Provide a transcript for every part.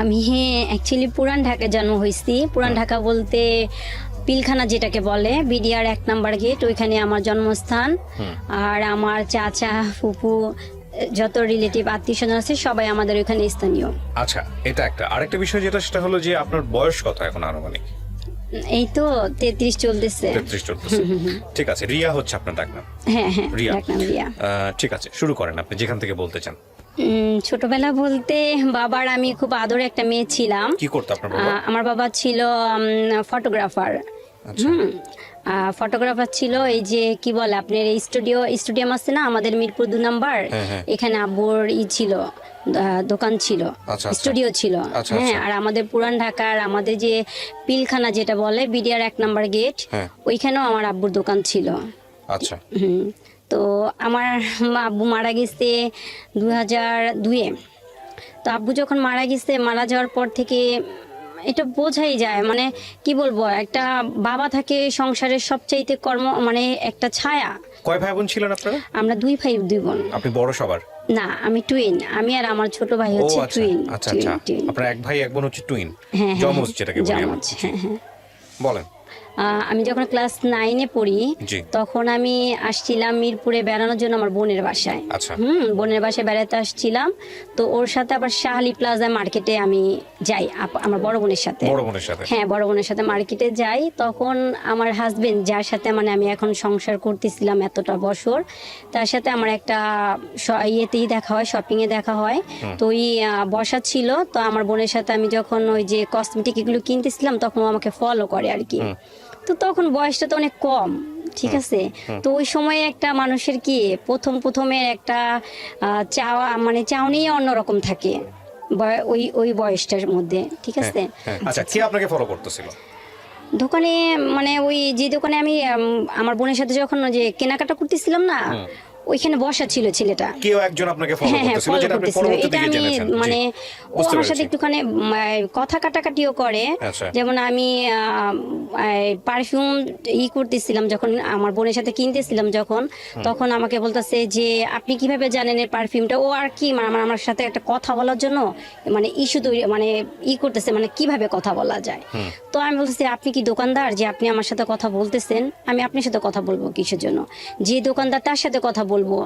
আমি অ্যাকচুয়ালি পুরান ঢাকায় জন্ম হয়েছি। পুরান ঢাকা বলতে পিলখানা যেটাকে বলে, বিডিআর 1 নাম্বার গেট, ওইখানে আমার জন্মস্থান। আর আমার চাচা ফুপু যত রিলেটিভ আত্মীয় স্বজন আছে সবাই আমাদের ওইখানে স্থানীয়। আচ্ছা, এটা একটা আরেকটা বিষয় যেটা সেটা হলো যে আপনার বয়স কত এখন আনুমানিক? এই তো 33 চলতেছে। 33 চলতেছে। ঠিক আছে, রিয়া হচ্ছে আপনার ডাক নাম? হ্যাঁ, রিয়া। ডাকনাম রিয়া। ঠিক আছে, শুরু করেন আপনি যেখান থেকে বলতে চান। ছোটবেলা বলতে বাবার আমি খুব আদরে একটা মেয়ে ছিলাম। কি করতো আপনার বাবা? আমার বাবা ছিল ফটোগ্রাফার। ফটোগ্রাফার ছিল। এই যে কি বলে আপনার এই স্টুডিয়াম আছে না আমাদের মিরপুর 2 নাম্বার, এখানে আব্বুর ছিল, দোকান ছিল, স্টুডিও ছিল। হ্যাঁ, আর আমাদের পুরান ঢাকার আমাদের যে পিলখানা যেটা বলে বিডিআর 1 নাম্বার গেট, ওইখানেও আমার আব্বুর দোকান ছিল। আচ্ছা। তো আমার আব্বু মারা গেছে 2002-এ। তো আব্বু যখন মারা যাওয়ার পর থেকে এটা বোঝাই যায়, মানে কি বলবো, একটা বাবা থাকে সংসারের সবচাইতে মানে একটা ছায়া। কয় ভাই বোন ছিলেন আপনারা? আমরা 2 ভাই 2 বোন। আপনি বড় সবার? না, আমি টুইন। আমি আর আমার ছোট ভাই হচ্ছে টুইন। আচ্ছা আচ্ছা, আপনারা 1 ভাই 1 বোন হচ্ছে টুইন, জমজ যেটাকে বলি আমরা। বলেন। আমি যখন ক্লাস 9-এ পড়ি তখন আমি আসছিলাম মিরপুরে বেড়ানোর জন্য আমার বোনের বাসায়। বোনের বাসায় বেড়াতে আসছিলাম। তো ওর সাথে আবার শাহালি প্লাজা মার্কেটে আমি যাই আমার বড় বোনের সাথে। হ্যাঁ, বড় বোনের সাথে মার্কেটে যাই। তখন আমার হাজবেন্ড, যার সাথে মানে আমি এখন সংসার করতেছিলাম এতটা বছর, তার সাথে আমার একটা ইয়েতেই দেখা হয়, শপিংয়ে দেখা হয়। তো ওই বসা ছিল। তো আমার বোনের সাথে আমি যখন ওই যে কসমেটিক এগুলো কিনতেছিলাম তখন ও আমাকে ফলো করে আর কি। তো তখন বয়সটা তো অনেক কম, ঠিক আছে। তো ওই সময়ে একটা মানুষের কি প্রথমের একটা চাওয়া, মানে চাওনি অন্যরকম থাকে ওই বয়সটার মধ্যে, ঠিক আছে। আচ্ছা, কে আপনাকে ফলো করতেছিল? দোকানে, মানে ওই যে দোকানে আমি আমার বোনের সাথে যখন যে কেনাকাটা করতেছিলাম না, ওইখানে বসা ছিল ছেলেটা। কেউ একজন আপনাকে ফলো করতেছিল, যেটা আপনি পরবর্তীতে এটা আমি জেনেছেন? মানে ও আমার সাথে একটুখানি কথা কাটাকাটিও করে। যেমন আমি পারফিউম করতেছিলাম যখন আমার বোনের সাথে কিনতেছিলাম যখন, তখন আমাকে বলতেছে যে আপনি কিভাবে জানেন এই পারফিউমটা। ও আর কি মানে আমার সাথে একটা কথা বলার জন্য মানে ইস্যু তৈরি, মানে করতেছে, মানে কিভাবে কথা বলা যায়। তো আমি বলতেছি আপনি কি দোকানদার যে আপনি আমার সাথে কথা বলতেছেন? আমি আপনার সাথে কথা বলবো কিসের জন্য? যে দোকানদার তার সাথে কথা বলবো,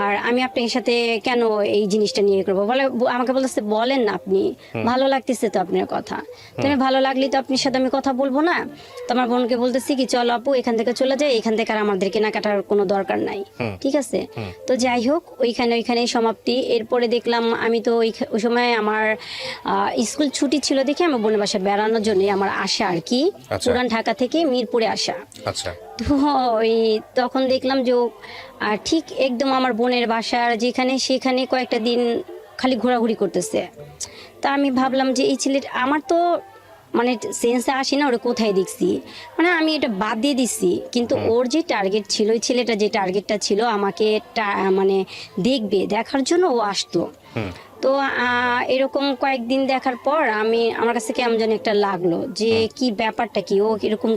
আর আমি আপনার সাথে কেন এই জিনিসটা নিয়ে করবো? বলে আমাকে বলতেছে বলেন না, আপনি ভালো লাগতেছে তো আপনার কথা, তুমি ভালো লাগলে তো আপনার সাথে আমি কথা বলবো না। তো আমার বোনকে বলতেছি কি চলো আপু এখান থেকে চলে যাই, এখান থেকে আর আমাদের কেনাকাটার কোনো দরকার নাই, ঠিক আছে। তো যাই হোক, ওইখানেই সমাপ্তি। এরপরে দেখলাম আমি তো ওই সময় আমার স্কুল ছুটি ছিল দেখে আমার বোনের বাসায় বেড়ানোর জন্য আমার আসা আর কি, পুরান ঢাকা থেকে মিরপুরে আসা। তো ওই তখন দেখলাম যে ঠিক একদম আমার বোনের বাসার যেখানে সেখানে কয়েকটা দিন খালি ঘোরাঘুরি করতেছে। তা আমি ভাবলাম যে এই ছেলেটা আমার তো মানে সেন্সে আসি না ওরা কোথায় দেখছি, মানে আমি এটা বাদ দিয়ে দিচ্ছি। কিন্তু ওর যে টার্গেট ছিল, ওই ছেলেটা যে টার্গেটটা ছিল আমাকে মানে দেখার জন্য ও আসতো। তো এরকম কয়েকদিন দেখার পর আমার কাছে কেমন জানি একটা লাগলো যে কি ব্যাপারটা কি, ও এরকম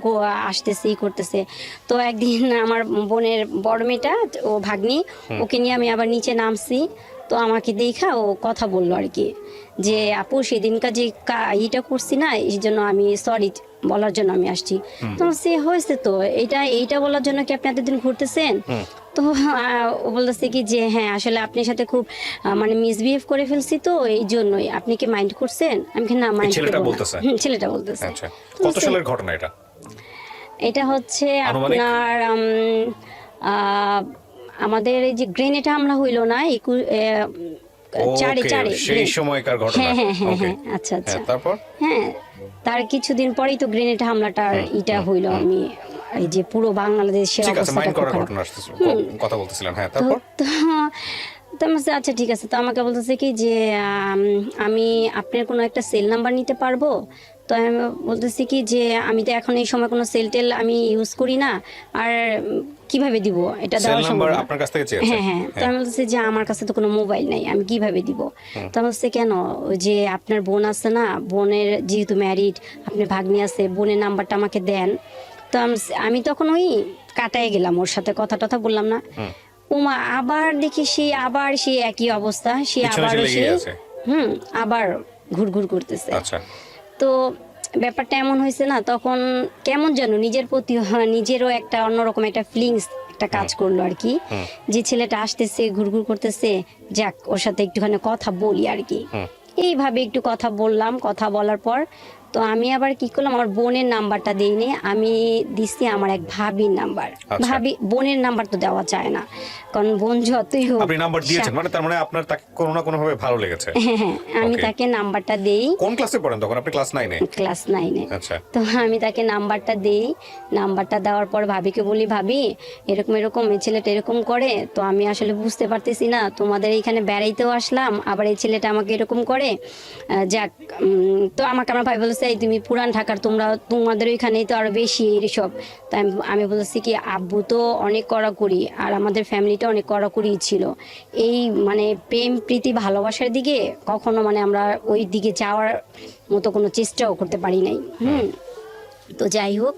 আসতেছে করতেছে। তো একদিন আমার বোনের বড় মেয়েটা, ও ভাগ্নি, ওকে নিয়ে আমি আবার নিচে নামছি। তো আমাকে দেখা ও কথা বললো আর কি যে আপু সেদিনকার যে ইটা করছি না, এই জন্য আমি সরি বলার জন্য আমি আসছি। তো সে হয়েছে তো এইটা বলার জন্য কি আপনি এতদিন ঘুরতেছেন? তো ও বলতেছে কি যে হ্যাঁ আসলে আপনার সাথে খুব মানে মিসবিহেভ করে ফেলছি, তো এই জন্যই আপনি কি মাইন্ড করছেন? আমি না মাইন্ড করব না। ছেলেটা বলতেছে। কত সালের ঘটনা এটা? এটা হচ্ছে আপনার আমাদের এই যে গ্রেনেড হামলা হইলো না 4 সেই সময়কার ঘটনা। হ্যাঁ, আচ্ছা আচ্ছা। তারপর হ্যাঁ, তার কিছুদিন পরেই তো গ্রেনেড হামলাটার ইটা হইলো। আমি এই যে পুরো বাংলাদেশের কথা বলতেছিলাম। হ্যাঁ, তারপর তো আচ্ছা ঠিক আছে। তো আমাকে বলতেছে কি যে আমি আপনার কোনো একটা সেল নাম্বার নিতে পারবো? তো আমি বলতেছি কি যে আমি তো এখন এই সময় কোনো সেল টেল আমি ইউজ করি না, আর কিভাবে দিব এটা দেওয়ার সময় আপনার কাছ থেকে চেয়েছে। হ্যাঁ, তো আমি বলতেছি যে আমার কাছে তো কোনো মোবাইল নাই, আমি কিভাবে দিব? তো আমি বলছি কেন, যে আপনার বোন আছে না, বোনের যেহেতু ম্যারিড, আপনার ভাগ্নি আছে, বোনের নাম্বারটা আমাকে দেন। তো আমি তখন ওই কাটায় গেলাম, ওর সাথে কথা বললাম না। ওমা আবার দেখি সে একই অবস্থা, সে আবার আবার ঘুরঘুর করতেছে। আচ্ছা। তো ব্যাপারটা এমন হয়েছে না, তখন কেমন যেন নিজের প্রতি নিজেরও একটা অন্যরকম একটা ফিলিংস একটা কাজ করলো আর কি, যে ছেলেটা আসতেছে ঘুরঘুর করতেছে, যাক ওর সাথে একটুখানি কথা বলি আর কি। এইভাবে একটু কথা বললাম, কথা বলার পর তো আমি আবার কি করলাম, আমার বোনের নাম্বারটা দিইনি, আমি দিচ্ছি আমার এক ভাবির নাম্বার। ভাবি বোনের নাম্বার তো দেওয়া যায় না, কারণ বোন যতই হোক। আপনি নাম্বার দিয়েছেন মানে তার মানে আপনার তাকে কোনো না কোনো ভাবে ভালো লেগেছে। হ্যাঁ, আমি তাকে নাম্বারটা দেই। কোন ক্লাসে পড়েন তখন আপনি? ক্লাস 9 এ? ক্লাস 9 এ। আচ্ছা। তো আমি তাকে নাম্বারটা দেই, নাম্বারটা দেওয়ার পর ভাবিকে বলি, ভাবি এরকম এরকম এই ছেলেটা এরকম করে, তো আমি আসলে বুঝতে পারতেছি না, তোমাদের এইখানে বেড়াইতেও আসলাম, আবার এই ছেলেটা আমাকে এরকম করে, যাক। তো আমাকে আমার ভাই বলেছে, এই তুমি পুরান ঢাকার, তোমাদের ওইখানেই তো আরো বেশি এইসব। তাই আমি বলেছি কি, আব্বু তো অনেক কড়াকড়ি আর আমাদের ফ্যামিলিটা অনেক কড়াকড়ি ছিল, এই মানে প্রেম প্রীতি ভালোবাসার দিকে কখনো মানে আমরা ওই দিকে যাওয়ার মতো কোনো চেষ্টাও করতে পারি নাই। তো যাই হোক,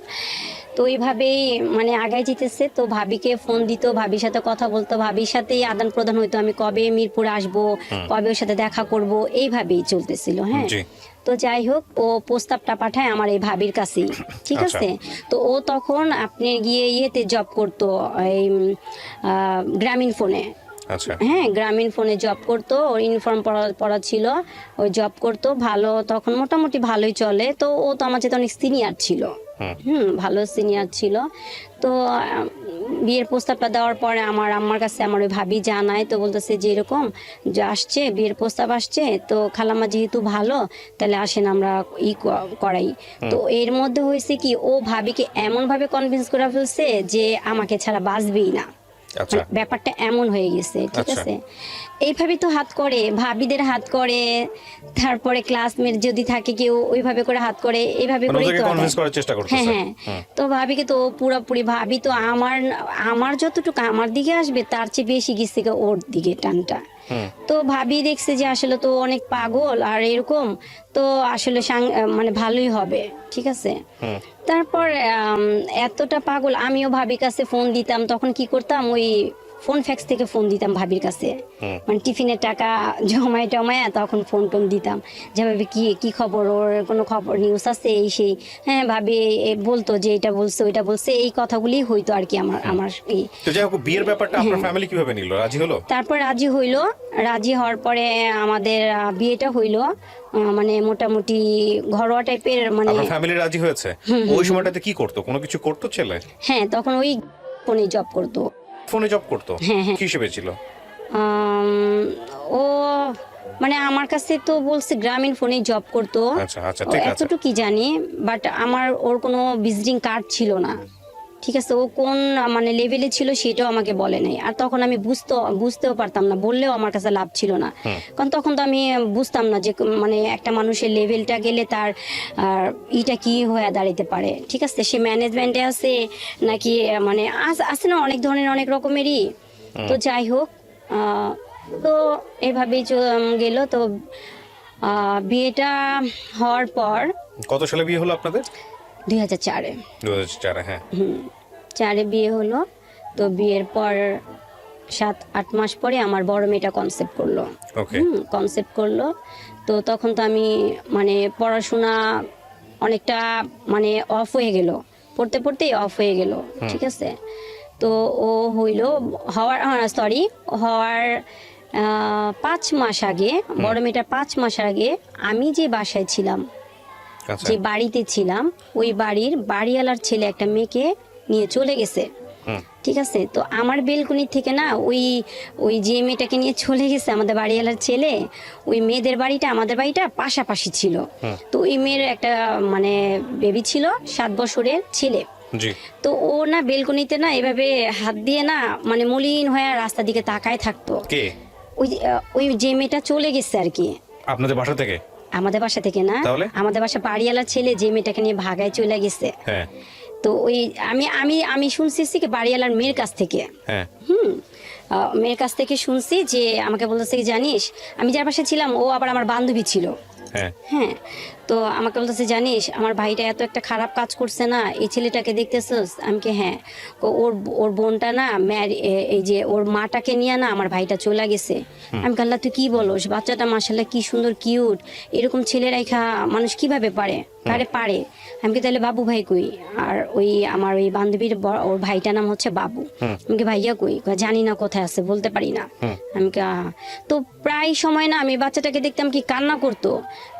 তো এইভাবেই মানে আগায় যেতেছে। তো ভাবিকে ফোন দিত, ভাবির সাথে কথা বলতো, ভাবির সাথেই আদান প্রদান হইতো, আমি কবে মিরপুর আসবো, কবে ওর সাথে দেখা করব, এইভাবেই চলতেছিল। হ্যাঁ, তো যাই হোক, ও প্রস্তাবটা পাঠায় আমার এই ভাবির কাছেই, ঠিক আছে। তো ও তখন আপনি গিয়ে ইয়েতে জব করতো, এই গ্রামীণ ফোনে। হ্যাঁ, গ্রামীণ ফোনে জব করতো, ওর ইউনিফর্ম পরা ছিল, ওই জব করতো ভালো, তখন মোটামুটি ভালোই চলে। তো ও তো আমার চেয়ে অনেক সিনিয়র ছিল, ভালো সিনিয়র ছিল। তো বিয়ের প্রস্তাবটা দেওয়ার পরে আমার আম্মার কাছে আমার ওই ভাবি জানায়, তো বলতেছে যে এরকম যে আসছে, বিয়ের প্রস্তাব আসছে, তো খালাম্মা যেহেতু ভালো, তাহলে আসেন আমরা করাই। তো এর মধ্যে হয়েছে কি, ও ভাবিকে এমন ভাবে কনভিন্স করে ফেলছে যে আমাকে ছাড়া বাঁচবেই না। ব্যাপারটা এমন হয়ে গেছে, ঠিক আছে। এইভাবে তো হাত করে, ভাবিদের হাত করে, তারপরে ক্লাসমেট যদি থাকে কেউ ওইভাবে করে হাত করে, এইভাবে করে হ্যাঁ হ্যাঁ। তো ভাবিকে তো পুরোপুরি, ভাবি তো আমার যতটুকু আমার দিকে আসবে তার চেয়ে বেশি গেছে ওর দিকে টানটা। তো ভাবি দেখছে যে আসলে তো অনেক পাগল আর এরকম, তো আসলে মানে ভালোই হবে, ঠিক আছে। তারপর এতটা পাগল, আমিও ভাবির কাছে ফোন দিতাম, তখন কি করতাম, ওই ফোন ফ্যাক্স থেকে ফোন দিতাম ভাবির কাছে, মানে টিফিনের টাকা জমায় টমায় তখন ফোন টোন দিতাম, যেভাবে কি খবর, ওর কোনো খবর নিউজ আছে এই সেই। হ্যাঁ, ভাবি বলতো যে এটা বলছে ওইটা বলছে, এই কথাগুলি হইতো আর কি আমার এই। তো যাই হোক, বিয়ের ব্যাপারটা আপনার ফ্যামিলি কিভাবে নিল, রাজি হলো? তারপর রাজি হইলো, রাজি হওয়ার পরে আমাদের বিয়েটা হইলো, মানে মোটামুটি ঘরোয়া টাইপের। মানে আপনার ফ্যামিলি রাজি হয়েছে? ওই সময়টাতে কি করতো, কোনো কিছু করতো ছেলে? হ্যাঁ, তখন ওই ফোনে জব করতো। ফোনে জব করতো? কি হিসেবে ছিল? ও মানে আমার কাছে তো বলছে গ্রামীণ ফোনে জব করতো, এতটুকু জানি, বাট আমার ওর কোনো ভিজিটিং কার্ড ছিল না, ঠিক আছে। ও কোন মানে লেভেলে ছিল সেটাও আমাকে বলে নাই। আর তখন আমি বুঝতেও পারতাম না, বললেও আমার কাছে লাভ ছিল না, কারণ তখন তো আমি বুঝতাম না যে মানে একটা মানুষের লেভেলটা গেলে তার ইটা কি হয়ে দাঁড়াইতে পারে, ঠিক আছে। সে ম্যানেজমেন্টে আছে নাকি, মানে আছে না অনেক ধরনের, অনেক রকমেরই। তো যাই হোক, তো এভাবেই গেল। তো বিয়েটা হওয়ার পর, কত সালে বিয়ে হলো আপনাদের? 2004-এ। 2004-এ, হ্যাঁ। 4-এ বিয়ে হলো। তো বিয়ের পর 7-8 মাস পরে আমার বড় মেয়েটা কনসেপ্ট করলো। তো তখন তো আমি মানে পড়াশোনা অনেকটা মানে অফ হয়ে গেল, পড়তেই অফ হয়ে গেল, ঠিক আছে। তো ও হওয়ার 5 মাস আগে, বড় মেয়েটার 5 মাস আগে আমি যে বাসায় ছিলাম, যে বাড়িতে ছিলাম, ওই বাড়িওয়ালার ছেলে একটা মেয়েকে নিয়ে চলে গেছে, ঠিক আছে। তো আমার বেলকনি থেকে না, ওই যে মেয়েটাকে নিয়ে চলে গেছে আমাদের বাড়িওয়ালার ছেলে, ওই মেয়েদের বাড়িটা আমাদের বাড়িটা পাশাপাশি ছিল। তো ওই মেয়ের একটা মানে বেবি ছিল, 7 বছরের ছেলে। তো ও না বেলকনিতে না এভাবে হাত দিয়ে না, মানে মলিন হয়ে রাস্তার দিকে তাকায় থাকতো। ওই যে মেয়েটা চলে গেছে আর কি। আপনাদের বাসা থেকে? আমাদের বাসা থেকে না, আমাদের বাসা বাড়িওয়ালার ছেলে যে মেয়েটাকে নিয়ে ভাগায় চলে গেছে। তো ওই আমি শুনছি কি বাড়িওয়ালার মেয়ের কাছ থেকে, মেয়ের কাছ থেকে শুনছি যে আমাকে বলতেছে কি জানিস, আমি যার বাসায় ছিলাম ও আবার আমার বান্ধবী ছিল, হ্যাঁ হ্যাঁ, তো আমাকে বলতেছে জানিস আমার ভাইটা এত একটা খারাপ কাজ করছে না, এই ছেলেটাকে দেখতেছস? আমি কি হ্যাঁ। ওর ওর বোনটা না এই যে ওর মাটাকে নিয়ে না আমার ভাইটা চলে গেছে। আমি কাল্লা তুই কি বলোস? বাচ্চাটা মাশাআল্লাহ কি সুন্দর কিউট, এরকম ছেলে রাইখা মানুষ কিভাবে পারে? পারে। আমি কি তাহলে বাবু ভাই কই? আর ওই আমার ওই বান্ধবীর ওর ভাইটার নাম হচ্ছে বাবু। আমি কি ভাইয়া কই? জানি না কোথায় আছে, বলতে পারি না। আমি কি তো প্রায় সময় না আমি বাচ্চাটাকে দেখতাম কি কান্না করতো।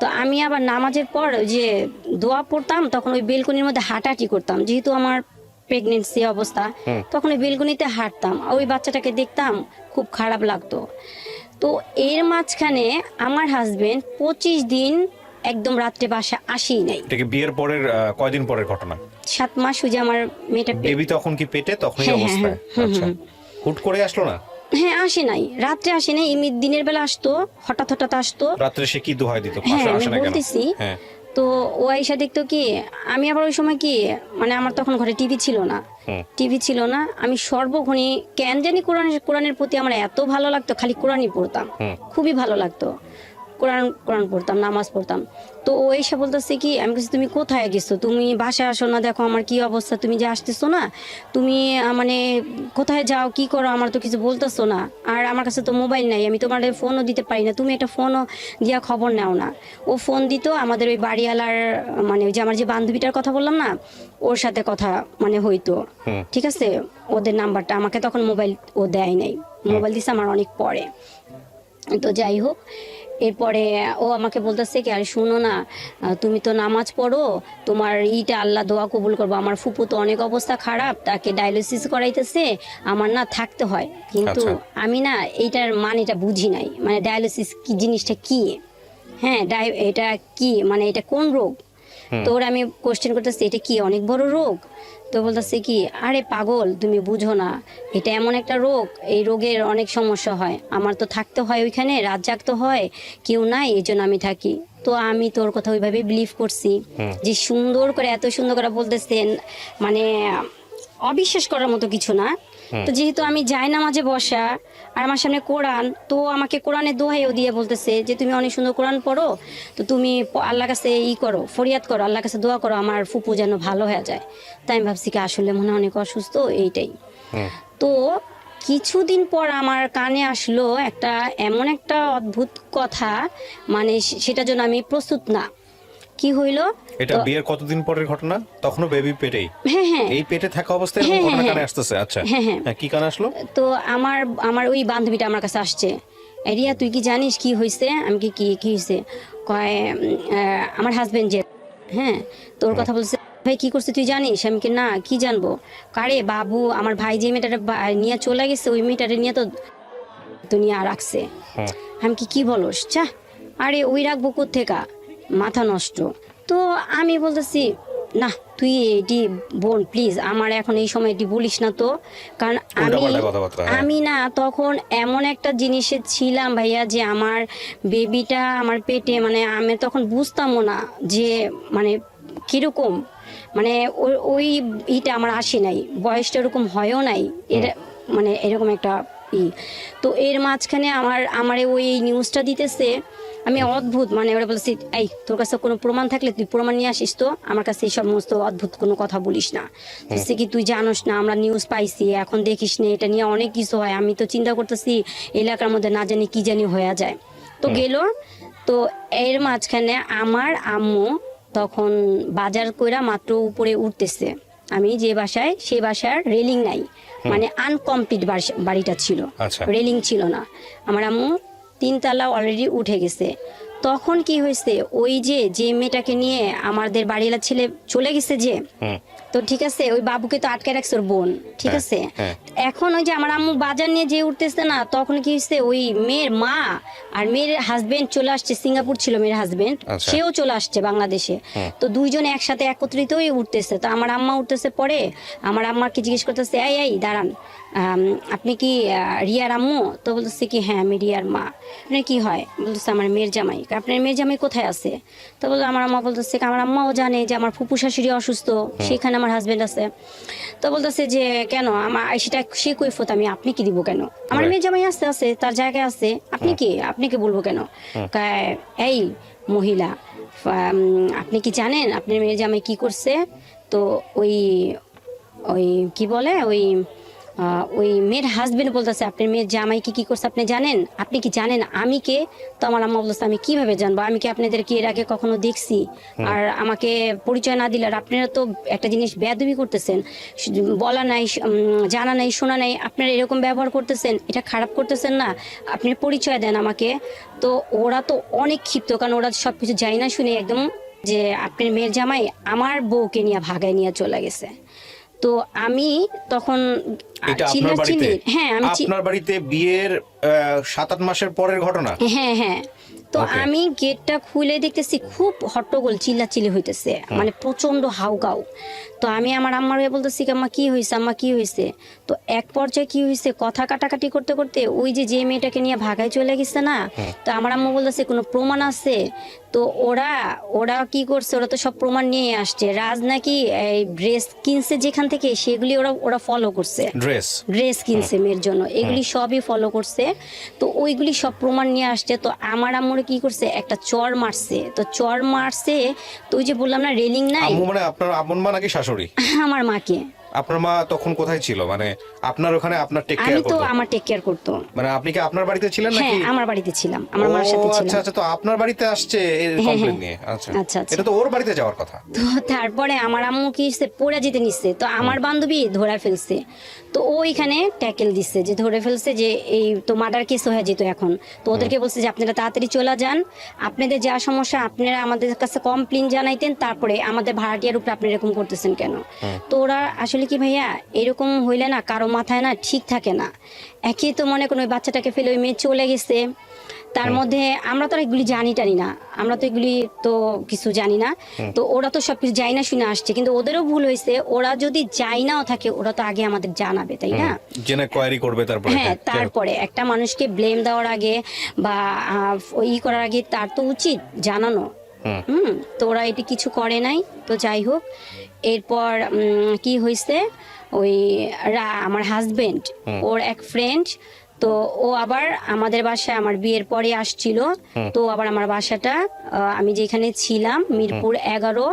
তো আমি আবার নামাজের পর যে দোয়া পড়তাম তখন ওই বেলকনির মধ্যে হাঁটাহাঁটি করতাম, যেহেতু আমার প্রেগনেন্সি অবস্থা, তখন ওই বেলকনিতে হাঁটতাম, ওই বাচ্চাটাকে দেখতাম, খুব খারাপ লাগতো। তো এর মাঝখানে আমার হাজবেন্ড 25 দিন একদম রাত্রে বাসা আসেই নাই। এটা কি বিয়ের পরের কয়দিন পরের ঘটনা? 7 মাস ওই যে আমার মেয়েটা বেবি তখন কি পেটে, তখনই অবস্থায়? আচ্ছা, হুট করে আসলো না? হ্যাঁ, আসে নাই, রাত্রে আসে নাই, এমনি দিনের বেলা আসতো, হঠাৎ হঠাৎ আসতো। রাত্রে সে কি দোহাই দিত? হ্যাঁ, আমি আসে না কেন? বলতেছি। হ্যাঁ, তো ও আইসা দেখতো কি, আমি আবার ওই সময় কি মানে আমার তখন ঘরে টিভি ছিল না, আমি সর্বক্ষণই কেন জানি কোরআনের প্রতি আমার এত ভালো লাগতো, খালি কোরআনই পড়তাম, খুবই ভালো লাগতো, কোরআন পড়তাম, নামাজ পড়তাম। তো ও এসে বলতেছে কি, আমি বলছি তুমি কোথায় গেছো? তুমি বাসায় আসো না, দেখো আমার কি অবস্থা, তুমি যে আসতেছো না, তুমি মানে কোথায় যাও, কি করো, আমার তো কিছু বলতেছো না, আর আমার কাছে তো মোবাইল নাই, আমি তোমার ফোনও দিতে পারি না, তুমি একটা ফোনও দিয়া খবর নাও না। ও ফোন দিত আমাদের ওই বাড়িওয়ালার, মানে ওই যে আমার যে বান্ধবীটার কথা বললাম না, ওর সাথে কথা মানে হইতো, ঠিক আছে, ওদের নাম্বারটা আমাকে তখন মোবাইল ও দেয় নাই, মোবাইল দিছে আমার অনেক পরে। তো যাই হোক, এরপরে ও আমাকে বলতেছে কি, আরে শুনো না, তুমি তো নামাজ পড়ো, তোমার আল্লাহ দোয়া কবুল করবো, আমার ফুপু তো অনেক অবস্থা খারাপ, তাকে ডায়ালিসিস করাইতেছে, আমার না থাকতে হয়। কিন্তু আমি না এইটার মানেটা বুঝি নাই, মানে ডায়ালিসিস কি জিনিসটা কি, হ্যাঁ এটা কি, মানে এটা কোন রোগ? তো ওরা আমি কোশ্চেন করতেছি এটা কি অনেক বড় রোগ? তো বলতেছে কি, আরে পাগল তুমি বুঝো না, এটা এমন একটা রোগ, এই রোগের অনেক সমস্যা হয়, আমার তো থাকতে হয় ওইখানে, রাত জাগতে হয়, কেউ নাই, এই জন্য আমি থাকি। তো আমি তোর কথা ওইভাবে বিলিভ করছি, যে সুন্দর করে এত সুন্দর করে বলতেছেন, মানে অবিশ্বাস করার মতো কিছু না। তো যেহেতু আমি যাই নামাজে বসা, আর আমার সামনে কোরআন, তো আমাকে কোরআনের দোহাইও দিয়ে বলতেছে যে তুমি অনেক সুন্দর কোরআন পড়ো, তো তুমি আল্লাহর কাছে করো, ফরিয়াদ করো, আল্লাহর কাছে দোয়া করো আমার ফুপু যেন ভালো হয়ে যায়। তাই আমি ভাবছি কি আসলে মনে হয় অনেক অসুস্থ, এইটাই। তো কিছুদিন পর আমার কানে আসলো একটা এমন একটা অদ্ভুত কথা, মানে সেটার জন্য আমি প্রস্তুত না। কি হইলো? এটা বিয়ের কতদিন পরের ঘটনা? তখনও বেবি পেটেই? হ্যাঁ, এই পেটে থাকা অবস্থায় ঘটনা কানে আসতেছে? আচ্ছা, হ্যাঁ, কি কানে আসলো? তো আমার ওই বান্ধবীটা আমার কাছে আসছে, রিয়া তুই কি জানিস কি হয়েছে? আমি কি হয়েছে? কয় আমার হাজবেন্ড যে, হ্যাঁ, তোর কথা বলছে, ভাই কি করছে তুই জানিস? আমি কি না, কি জানবো? কারে বাবু, আমার ভাই যে মেয়েটারে নিয়ে চলে গেছে, ওই মেয়েটারে নিয়ে তো নিয়ে রাখছে। আমি কি বলস? চা, আরে ওই রাখবো কোত্থেকা, মাথা নষ্ট। তো আমি বলতেছি না, তুই এটি বোন প্লিজ আমার এখন এই সময় এটি বলিস না তো, কারণ আমি না তখন এমন একটা জিনিসে ছিলাম ভাইয়া, যে আমার বেবিটা আমার পেটে, মানে আমি তখন বুঝতামও না যে মানে কিরকম, মানে ওই ইটা আমার আসে নাই, বয়সটা এরকম হয়ও নাই, এটা মানে এরকম একটা তো এর মাঝখানে আমার ওই নিউজটা দিতেছে, আমি অদ্ভুত, মানে ওরা বলছি এই তোর কাছে কোনো প্রমাণ থাকলে তুই প্রমাণ নিয়ে আসিস, তো আমার কাছে এই সমস্ত অদ্ভুত কোনো কথা বলিস না, কি তুই জানোস না আমরা নিউজ পাইছি, এখন দেখিস না, এটা নিয়ে অনেক কিছু হয়, আমি তো চিন্তা করতেছি এলাকার মধ্যে না জানি কি জানি হয়ে যায়। তো গেল, তো এর মাঝখানে আমার আম্মু তখন বাজার কইরা মাত্র উপরে উঠতেছে, আমি যে বাসায়, সেই বাসার রেলিং নাই, মানে আনকমপ্লিট বাড়িটা ছিল, রেলিং ছিল না, আমার আম্মু 3 তলা অলরেডি উঠে গেছে। তখন কি হয়েছে, ওই যে মেয়েটাকে নিয়ে আমাদের বাড়িওয়ালা ছেলে চলে গেছে যে, তো ঠিক আছে, ওই বাবুকে তো আটকে রাখছে ওর বোন, ঠিক আছে। এখন ওই যে আমার আম্মু বাজার নিয়ে যে উঠতেছে না, তখন কি হয়েছে, ওই মেয়ের মা আর মেয়ের হাজবেন্ড চলে আসছে, সিঙ্গাপুর ছিল মেয়ের হাজবেন্ড, সেও চলে আসছে বাংলাদেশে, তো দুইজনে একসাথে একত্রিত হয়ে উঠতেছে। তো আমার আম্মা উঠতেছে, পরে আমার আম্মাকে জিজ্ঞেস করতেছে, এই দাঁড়ান, আপনি কি রিয়ার আম্মু? তো বলতেছে কি হ্যাঁ আমি রিয়ার মা। আপনার কি হয়? বলতেছে আমার মেয়ের জামাই। আপনার মেয়ের জামাই কোথায় আছে? তো বলতে আমার আম্মা বলতেছে আমার আম্মাও জানে যে আমার ফুপু শাশুড়ি অসুস্থ, সেখানে আমার হাজবেন্ড আছে। তো বলতেছে যে কেন আমার সেটা সে কৈফত আমি আপনি কি দিব কেন? আমার মেয়ের জামাই আছে তার জায়গায় আছে, আপনি কি বলবো কেন? এই মহিলা, আপনি কি জানেন আপনার মেয়ের জামাই কি করছে? তো ওই ওই কি বলে ওই মেয়ের হাজবেন্ড বলতেছে আপনার মেয়ের জামাই কি করছে আপনি জানেন? আপনি কি জানেন আমি কে? তো আমার আম্মা বলতেছে আমি কিভাবে জানবো, আমি কি আপনাদেরকে এর আগে কখনো দেখছি? আর আমাকে পরিচয় না দিলে, আর আপনারা তো একটা জিনিস বেয়াদবি করতেছেন, বলা নাই, জানা নাই, শোনা নাই, আপনারা এরকম ব্যবহার করতেছেন, এটা খারাপ করতেছেন না, আপনি পরিচয় দেন আমাকে। তো ওরা তো অনেক ক্ষিপ্ত, কারণ ওরা সব কিছু যাই না শুনে একদম যে আপনার মেয়ের জামাই আমার বউকে নিয়ে ভাগায় নিয়ে চলে গেছে। তো আমি তখন হ্যাঁ, আপনার বাড়িতে বিয়ের 7-8 মাসের পরের ঘটনা। হ্যাঁ। তো আমি গেটটা খুলে দেখতেছি খুব হট্টগোল, চিল্লাচিল্লি হইতেছে, মানে প্রচন্ড হাউকাউ। তো আমি আমার আম্মার বলতেছি আম্মা কি হয়েছে, আম্মা কি হয়েছে? তো এক পর্যায়ে কি হয়েছে, কথা কাটাকাটি করতে করতে ওই যে মেয়েটাকে নিয়ে ভাগায় চলে গেছে না, তো আমার আম্মা বলতেছে কোনো প্রমাণ আছে? তো ওরা কি করছে, ওরা তো সব প্রমাণ নিয়ে আসছে। রাজ নাকি এই ড্রেস কিনছে যেখান থেকে, সেগুলি ওরা ফলো করছে, ড্রেস কিনছে মেয়ের জন্য, এগুলি সবই ফলো করছে। তো ওইগুলি সব প্রমাণ নিয়ে আসছে। তো আমার আম্মুর কি করছে, একটা চর মারছে। তো চর মারছে, তো ওই যে বললাম না রেলিং নাই, মানে আপনার আপন মা নাকি শাশুড়ি? আমার মাকে। আপনার মা তখন কোথায় ছিল, মানে আপনার ওখানে আপনার টেক কেয়ার করতো? আমি তো আমার টেক কেয়ার করতো। মানে আপনি কি আপনার বাড়িতে ছিলেন নাকি? হ্যাঁ, আমার বাড়িতে ছিলাম, আমার মার সাথে ছিলাম। আচ্ছা, তো আপনার বাড়িতে আসছে এই কমপ্লেইন নিয়ে। আচ্ছা, এটা তো ওর বাড়িতে যাওয়ার কথা। তো তারপরে আমার আম্মু কি পড়ে যেতে নিচ্ছে, তো আমার বান্ধবী ধরে ফেলছে। তো ওইখানে ট্যাকেল দিচ্ছে যে ধরে ফেলছে, যে এই তো মার্ডার কেস হয়ে যেত এখন। তো ওদেরকে বলছে যে আপনারা তাড়াতাড়ি চলে যান, আপনাদের যা সমস্যা আপনারা আমাদের কাছে কমপ্লেইন জানাইতেন, তারপরে আমাদের ভাড়াটিয়ার উপরে আপনি এরকম করতেছেন কেন? তো ওরা আসলে কি ভাইয়া, এরকম হইলে না কারো মাথায় না ঠিক থাকে না। একই তো মনে করুন ওই বাচ্চাটাকে ফেলে ওই মেয়ে চলে গেছে, তার মধ্যে আমরা তো এগুলি জানি না, আমরা তো এগুলি তো কিছু জানি না। তো ওরা তো সবকিছু যাই না শুনে আসছে, কিন্তু ওদেরও ভুল হয়েছে। ওরা যদি যাই নাও থাকে, ওরা তো আগে আমাদের জানাবে, তাই না? জেনে কোয়ারি করবে তারপরে। হ্যাঁ, তারপরে একটা মানুষকে ব্লেম দেওয়ার আগে বা করার আগে তার তো উচিত জানানো। তো ওরা এটি কিছু করে নাই। তো যাই হোক, এরপর কি হয়েছে, ওই আমার হাজবেন্ড ওর এক ফ্রেন্ড, তো ও আবার আমাদের বাসায় আমার বিয়ের পরে আসছিল। তো আবার আমার বাসাটা আমি যেখানে ছিলাম মিরপুর 11,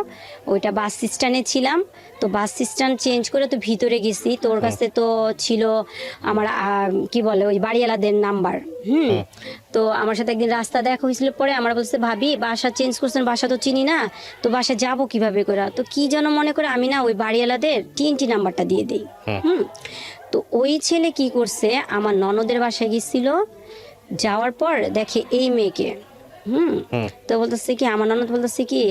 ওইটা বাস স্ট্যান্ডে ছিলাম। তো বাস স্ট্যান্ড চেঞ্জ করে তো ভিতরে গেছি, তো ওর কাছে তো ছিল আমার কি বলে ওই বাড়িওয়ালাদের নাম্বার। তো আমার সাথে একদিন রাস্তা দেখা হয়েছিল, পরে আমার বলছে ভাবি বাসা চেঞ্জ করছেন, বাসা তো চিনি না, তো বাসা যাবো কিভাবে করে? তো কি যেন মনে করে আমি না ওই বাড়িওয়ালাদের টিএনটি নাম্বারটা দিয়ে দিই। তো ওই ছেলে কি করছে, আমার ননদের বাসায় গেছিল, যাওয়ার পর দেখে এই মেয়েকে। তো বলতেছে কি, আমার ননদ বলতেছে কি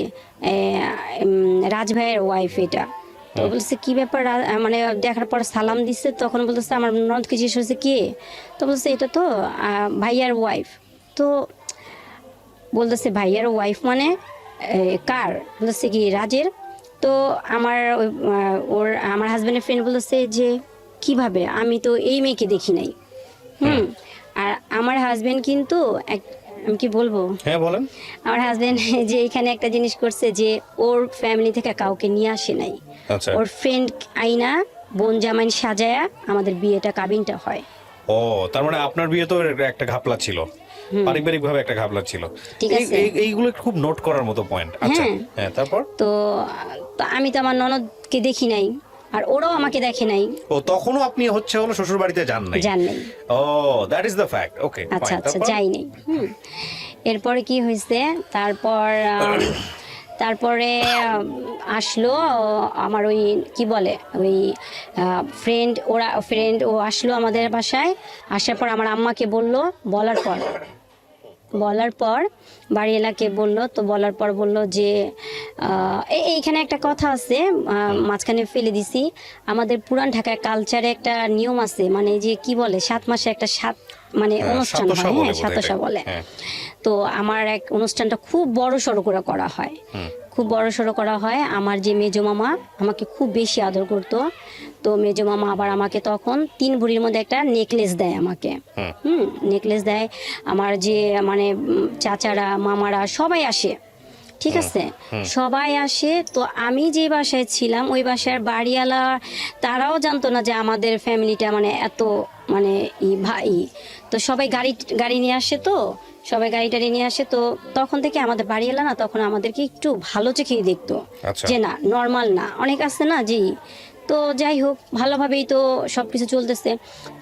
রাজ ভাইয়ের ওয়াইফ এটা। তো বলছে কি ব্যাপার, মানে দেখার পর সালাম দিচ্ছে। তখন বলতেছে আমার ননদকে জিজ্ঞেস হয়েছে কি, তো বলছে এটা তো ভাইয়ার ওয়াইফ। তো বলতেছে ভাইয়ার ওয়াইফ মানে কার? বলতেছে কি রাজের। তো আমার হাজবেন্ডের ফ্রেন্ড বলতেছে যে কিভাবে, আমি তো এই মেয়েকে দেখি নাই। আর আমার হাজবেন্ড কিন্তু আমি কি বলবো, হ্যাঁ বলেন। আমার হাজবেন্ড যে এখানে একটা জিনিস করছে, যে ওর ফ্যামিলি থেকে কাউকে নিয়ে আসে নাই, ওর ফ্রেন্ড আইনা বোন জামাই সাজায়া আমাদের বিয়েটা কাবিনটা হয়। ও, তার মানে আপনার বিয়ে তো একটা ঘাপলা ছিল, পারিবারিক ভাবে একটা ঘাপলা ছিল। এইগুলো খুব নোট করার মতো পয়েন্ট। আচ্ছা, হ্যাঁ, তারপর তো আমি তো আমার ননদকে দেখি নাই, আর ওরাও আমাকে দেখে নাই। ও, তখনও আপনি হলো শ্বশুর বাড়িতে যান নাই? ও, দ্যাট ইজ দ্য ফ্যাক্ট। ওকে, আচ্ছা, যাই নাই। এরপরে কি হয়েছে, তারপরে আসলো আমার ওই কি বলে ওই ফ্রেন্ড, ও আসলো আমাদের বাসায়। আসার পর আমার আম্মাকে বলার পর বাড়িওয়ালাকে বললো। তো বলার পর বললো যে এইখানে একটা কথা আছে, মাঝখানে ফেলে দিছি, আমাদের পুরান ঢাকায় কালচারে একটা নিয়ম আছে, মানে যে কি বলে 7 মাসে একটা মানে অনুষ্ঠান হয়, হ্যাঁ, সাতশা বলে। তো আমার এক অনুষ্ঠানটা খুব বড় সড়ো করে করা হয়, খুব বড় সড়ো করা হয়। আমার যে মেজো মামা আমাকে খুব বেশি আদর করতো। তো মেজো মামা আবার আমাকে তখন 3 ভরির মধ্যে একটা নেকলেস দেয় আমাকে। নেকলেস দেয়। আমার যে মানে চাচারা মামারা সবাই আসে, ঠিক আছে, সবাই আসে। তো আমি যে বাসায় ছিলাম ওই বাসার বাড়িওয়ালা তারাও জানতো না যে আমাদের ফ্যামিলিটা মানে এত মানে ভাই। তো সবাই গাড়ি নিয়ে আসে, তো সবাই গাড়ি টাড়ি নিয়ে আসে। তো তখন থেকে আমাদের বাড়ি এলা না, তখন আমাদেরকে একটু ভালো চোখেই দেখতো, আচ্ছা। যে না নর্মাল না, অনেক আছে না জি। তো যাই হোক, ভালোভাবেই তো সবকিছু চলতেছে।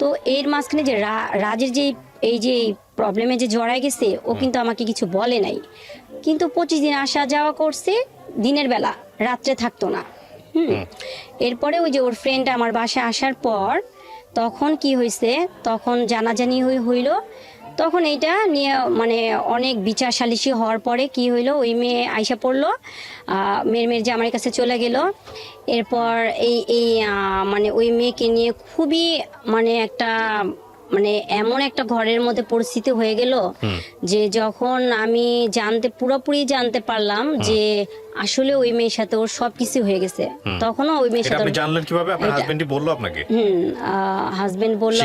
তো এর মাঝখানে যে রাজের যে এই যে প্রবলেমে যে জড়ায় গেছে, ও কিন্তু আমাকে কিছু বলে নাই, কিন্তু 25 দিন আসা যাওয়া করছে দিনের বেলা, রাত্রে থাকতো না। এরপরে ওই যে ওর ফ্রেন্ড আমার বাসায় আসার পর তখন কি হয়েছে, তখন জানাজানি হইলো। তখন এইটা নিয়ে মানে অনেক বিচার সালিশি হওয়ার পরে কি হইলো, ওই মেয়ে আইসা পড়লো, মেয়ের যে আমার কাছে চলে গেল। এরপর এই মানে ওই মেয়েকে নিয়ে খুবই মানে একটা মানে এমন একটা ঘরের মধ্যে পরিস্থিতি হয়ে গেল, যে যখন আমি পুরোপুরি জানতে পারলাম যে আসলে ওই মেয়ের সাথে ওর সবকিছু হয়ে গেছে, তখনও ওই মেয়ের সাথে। আপনি জানলেন কিভাবে? আপনার হাজবেন্ডই বললো আপনাকে? হাজবেন্ড বললো।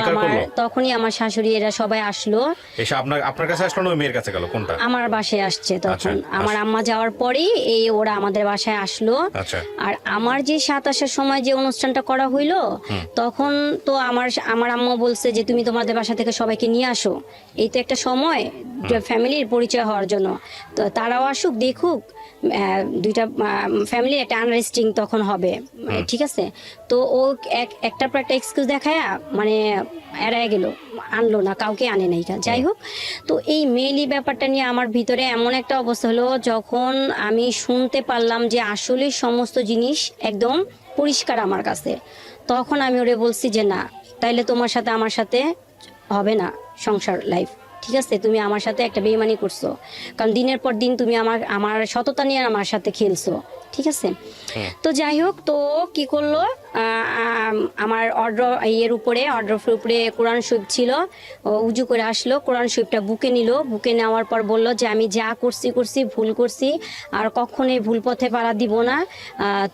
তখনই আমার শাশুড়ি এরা সবাই আসলো। এসে আপনার কাছে আসলো না ওই মেয়ের কাছে গেল? কোনটা? আমার বাসায় আসছে তখন। আমার আম্মা যাওয়ার পরেই এই ওরা আমাদের বাসায় আসলো। আর আমার যে 27 সময় যে অনুষ্ঠানটা করা হইলো, তখন তো আমার আম্মা বলছে যে তুমি তোমাদের বাসা থেকে সবাইকে নিয়ে আসো, এই তো একটা সময় ফ্যামিলির পরিচয় হওয়ার জন্য, তো তারাও আসুক দেখুক, দুইটা ফ্যামিলির একটা আন্ডারস্ট্যান্ডিং তখন হবে, ঠিক আছে। তো ও একটার পর একটা এক্সকিউজ দেখায় মানে এড়ায় গেল, আনলো না, কাউকে আনে নাই। যাই হোক, তো এই মেইলি ব্যাপারটা নিয়ে আমার ভিতরে এমন একটা অবস্থা হলো, যখন আমি শুনতে পারলাম যে আসলে সমস্ত জিনিস একদম পরিষ্কার আমার কাছে, তখন আমি ওরে বলছি যে না, তাইলে তোমার সাথে আমার সাথে হবে না সংসার লাইফ, ঠিক আছে। তুমি আমার সাথে একটা বেইমানি করছো, কারণ দিনের পর দিন তুমি আমার সততা নিয়ে আমার সাথে খেলছো, ঠিক আছে। তো যাই হোক, তো কি করলো, আমার অর্ডারের উপরে কোরআন শরীফ ছিল, উজু করে আসলো, কোরআন শরীফটা বুকে নিল, বুকে নেওয়ার পর বলল যে আমি যা করছি ভুল করছি, আর কখনোই ভুল পথে পাড়া দিব না,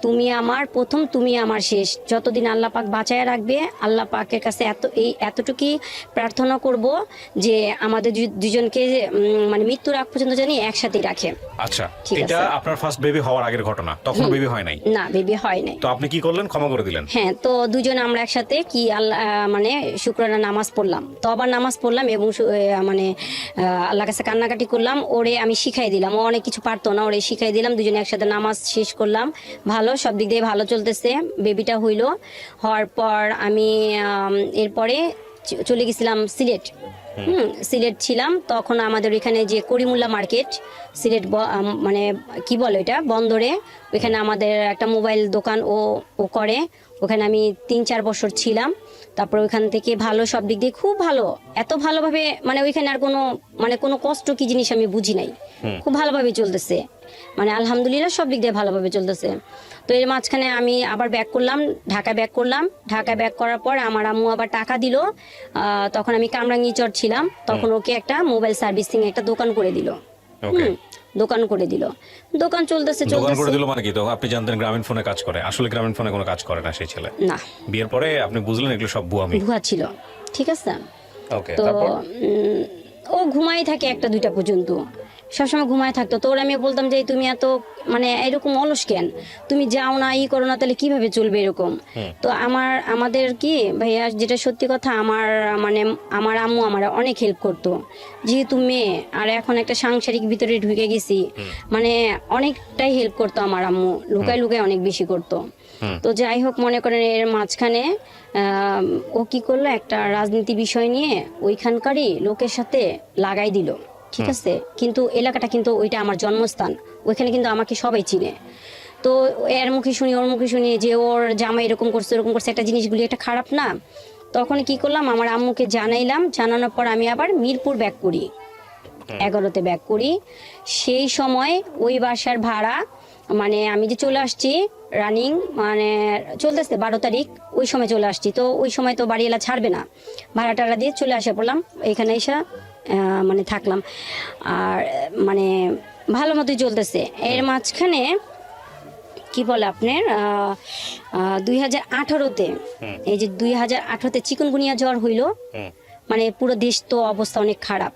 তুমি আমার প্রথম, তুমি আমার শেষ, যতদিন আল্লাহ পাক বাঁচায় রাখবে, আল্লাহ পাকের কাছে এতটুকুই প্রার্থনা করব যে আমাদের দুজনকে মানে মৃত্যুর আগ পর্যন্ত জানি একসাথে রাখে। আচ্ছা, এটা আপনার ফার্স্ট বেবি হওয়ার আগের ঘটনা, তখন বেবি হয় নাই? না, বেবি হয় নাই। তো আপনি কি করলেন? ক্ষমা করে দিলেন? হ্যাঁ, তো দুজন আমরা একসাথে কি আল্লাহ মানে শুক্রানা নামাজ পড়লাম, তো আবার নামাজ পড়লাম এবং মানে আল্লাহর কাছে কান্নাকাটি করলাম। ওরে আমি শিখাই দিলাম, ও অনেক কিছু পারতো না, ওরে শিখাই দিলাম, দুজনে একসাথে নামাজ শেষ করলাম। ভালো, সব দিক দিয়ে ভালো চলতেছে। বেবিটা হওয়ার পর আমি এরপরে চলে গেছিলাম সিলেট। সিলেট ছিলাম তখন, আমাদের এখানে যে করিমুল্লা মার্কেট, সিলেট মানে কি বলে এটা, বন্দরে, ওইখানে আমাদের একটা মোবাইল দোকান ও করে, ওখানে আমি 3-4 বছর ছিলাম। তারপর ওইখান থেকে ভালো, সব দিক দিয়ে খুব ভালো, এত ভালোভাবে মানে ওইখানে আর কোনো কষ্ট কি জিনিস আমি বুঝি নাই, খুব ভালোভাবে চলতেছে, মানে আলহামদুলিল্লাহ সব দিক দিয়ে ভালোভাবে চলতেছে। তো এর মাঝখানে আমি আবার ঢাকা ব্যাক করলাম। ঢাকা ব্যাক করার পর আমার আম্মু আবার টাকা দিল, তখন আমি কামরাঙ্গীচর ছিলাম, তখন ওকে একটা মোবাইল সার্ভিসিং একটা দোকান করে দিল। দোকান চলতেছে। দোকান করে দিল মানে কি? তো আপনি জানতেন গ্রামীণ ফোনে কাজ করে? আসলে গ্রামীণ ফোনে কোনো কাজ করে না সেই ছেলে। না, বিয়ের পরে আপনি বুঝলেন এগুলো সব ভুয়া ছিল, ঠিক আছে। ওকে, তো তারপর ও ঘুমাই থাকে 1টা-2টা পর্যন্ত, সবসময় ঘুমায় থাকতো। তো ওরা আমি বলতাম যে তুমি এত মানে এরকম অলস কেন, তুমি যাও না, করো না, তাহলে কিভাবে চলবে এরকম। তো আমাদের কি ভাইয়া, যেটা সত্যি কথা, আমার আম্মু আমার অনেক হেল্প করতো, যেহেতু মেয়ে, আর এখন একটা সাংসারিক ভিতরে ঢুকে গেছি, মানে অনেকটাই হেল্প করতো আমার আম্মু, লুকায় অনেক বেশি করতো। তো যাই হোক, মনে করেন এর মাঝখানে ও কি করলো, একটা রাজনীতি বিষয় নিয়ে ওইখানকারই লোকের সাথে লাগাই দিল, ঠিক আছে। কিন্তু এলাকাটা কিন্তু ওইটা আমার জন্মস্থান, ওইখানে কিন্তু আমাকে সবাই চিনে। তো ওর মুখে শুনি যে ওর জামাই এরকম করছে একটা জিনিসগুলি একটা খারাপ না। তখন কি করলাম, আমার আম্মুকে জানাইলাম, জানানোর পর আমি আবার মিরপুর ব্যাক করি, 11তে ব্যাক করি। সেই সময় ওই বাসার ভাড়া মানে আমি যে চলে আসছি, রানিং মানে চলতেছে 12 তারিখ, ওই সময় চলে আসছি। তো ওই সময় তো বাড়িওয়ালা ছাড়বে না, ভাড়া টাড়া দিয়ে চলে আসা পড়লাম, এখানে এসে মানে থাকলাম, আর মানে ভালো মতোই চলতেছে। এর মাঝখানে কি বলে আপনার 2018-তে, এই যে 2018-তে চিকুনগুনিয়া জ্বর হইলো, মানে পুরো দেশ তো অবস্থা অনেক খারাপ,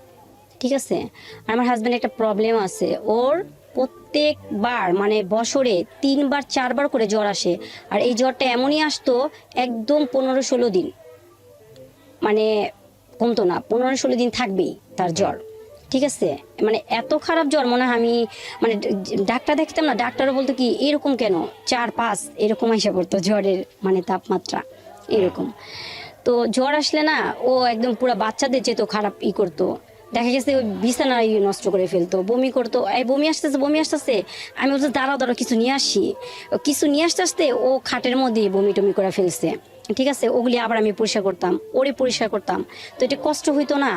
ঠিক আছে। আর আমার হাজব্যান্ড একটা প্রবলেম আছে, ওর প্রত্যেকবার মানে বছরে 3-4 বার করে জ্বর আসে, আর এই জ্বরটা এমনই আসতো একদম 15-16 দিন, মানে কমতো না, 15-16 দিন থাকবেই তার জ্বর, ঠিক আছে, মানে এত খারাপ জ্বর মনে হয় আমি মানে ডাক্তার দেখতাম না, ডাক্তারও বলতো কি এরকম কেন 4-5 এরকম এসে পড়তো জ্বরের মানে তাপমাত্রা এরকম। তো জ্বর আসলে না ও একদম পুরো বাচ্চাদের যেত খারাপ করতো, দেখা গেছে ওই বিছানায় নষ্ট করে ফেলতো, বমি করতো, এই বমি আসতেছে, আমি বলছি দাঁড়াও কিছু নিয়ে আসি, কিছু নিয়ে আসতে ও খাটের মধ্যে বমি টমি করে ফেলছে, ঠিক আছে, ওগুলি আবার আমি পরিষ্কার করতাম, ওরে পরিষ্কার করতাম, তো এটা কষ্ট হইতো না।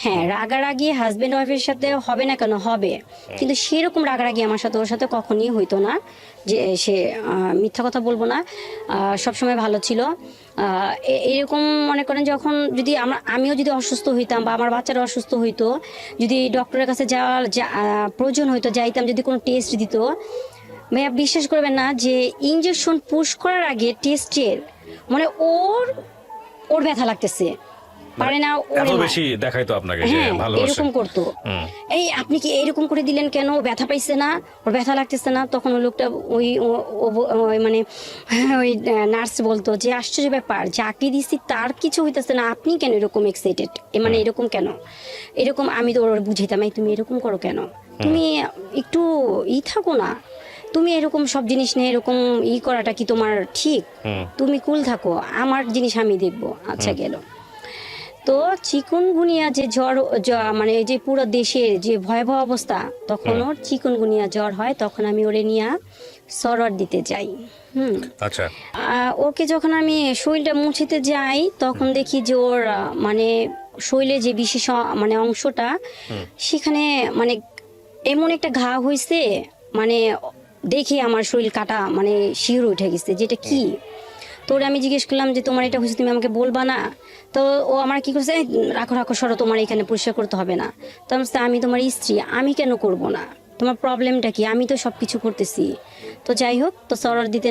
হ্যাঁ, রাগারাগি হাজব্যান্ড ওয়াইফের সাথে হবে না কেন, হবে, কিন্তু সেরকম রাগারাগি আমার সাথে ওর সাথে কখনই হইতো না, যে সে মিথ্যা কথা বলবো না, সবসময় ভালো ছিল। এরকম মনে করেন যখন যদি আমিও যদি অসুস্থ হইতাম বা আমার বাচ্চারা অসুস্থ হইতো, যদি ডক্টরের কাছে যাওয়ার প্রয়োজন হইতো, যাইতাম, যদি কোনো টেস্ট দিত, ভাইয়া বিশ্বাস করবেন না যে ইনজেকশন পুশ করার আগে টেস্টের মানে ওর ব্যথা লাগতেছে, পারে না, এত বেশি দেখাইতো আপনাকে যে ভালোবাসে, এরকম করতো, এই আপনি কি এরকম করে দিলেন কেন, ও ব্যথা পাইছে না, ওর ব্যথা লাগতেছে না, তখন ওই লোকটা ওই মানে ওই নার্স বলতো যে আশ্চর্য ব্যাপার, যাকে দিছি তার কিছু হইতেছে না, আপনি কেন এরকম এক্সাইটেড, মানে এরকম কেন, এরকম আমি তো ওর বুঝাইতাম, এই তুমি এরকম করো কেন, তুমি একটু থাকো না, তুমি এরকম সব জিনিস নিয়ে এরকম করাটা কি তোমার ঠিক, তুমি কুল থাকো, আমার জিনিস আমি দেখবো। আচ্ছা গেল। তো চিকুনগুনিয়া যে জ্বর মানে যে পুরো দেশের যে ভয়াবহ অবস্থা, তখন ওর চিকুনগুনিয়া জ্বর হয়, তখন আমি ওরে নিয়ে সরোয়ার দিতে যাই। আচ্ছা, ওকে যখন আমি শরীরটা মুছিতে যাই, তখন দেখি যে ওর মানে শরীরে যে বিশেষ মানে অংশটা, সেখানে মানে এমন একটা ঘা হয়েছে, মানে দেখে আমার শরীর কাটা মানে শিহর উঠে গেছে, যেটা কি। তোরে আমি জিজ্ঞেস করলাম যে তোমার এটা হয়েছে, তুমি আমাকে বলবা না? তো ও আমার কি করছে, রাখো সরো, তোমার এখানে পরিষ্কার করতে হবে না। তো আমি তোমার স্ত্রী, আমি কেন করব না, তোমার প্রবলেমটা কি, আমি তো সব কিছু করতেছি। তো যাই হোক, তো সরর দিতে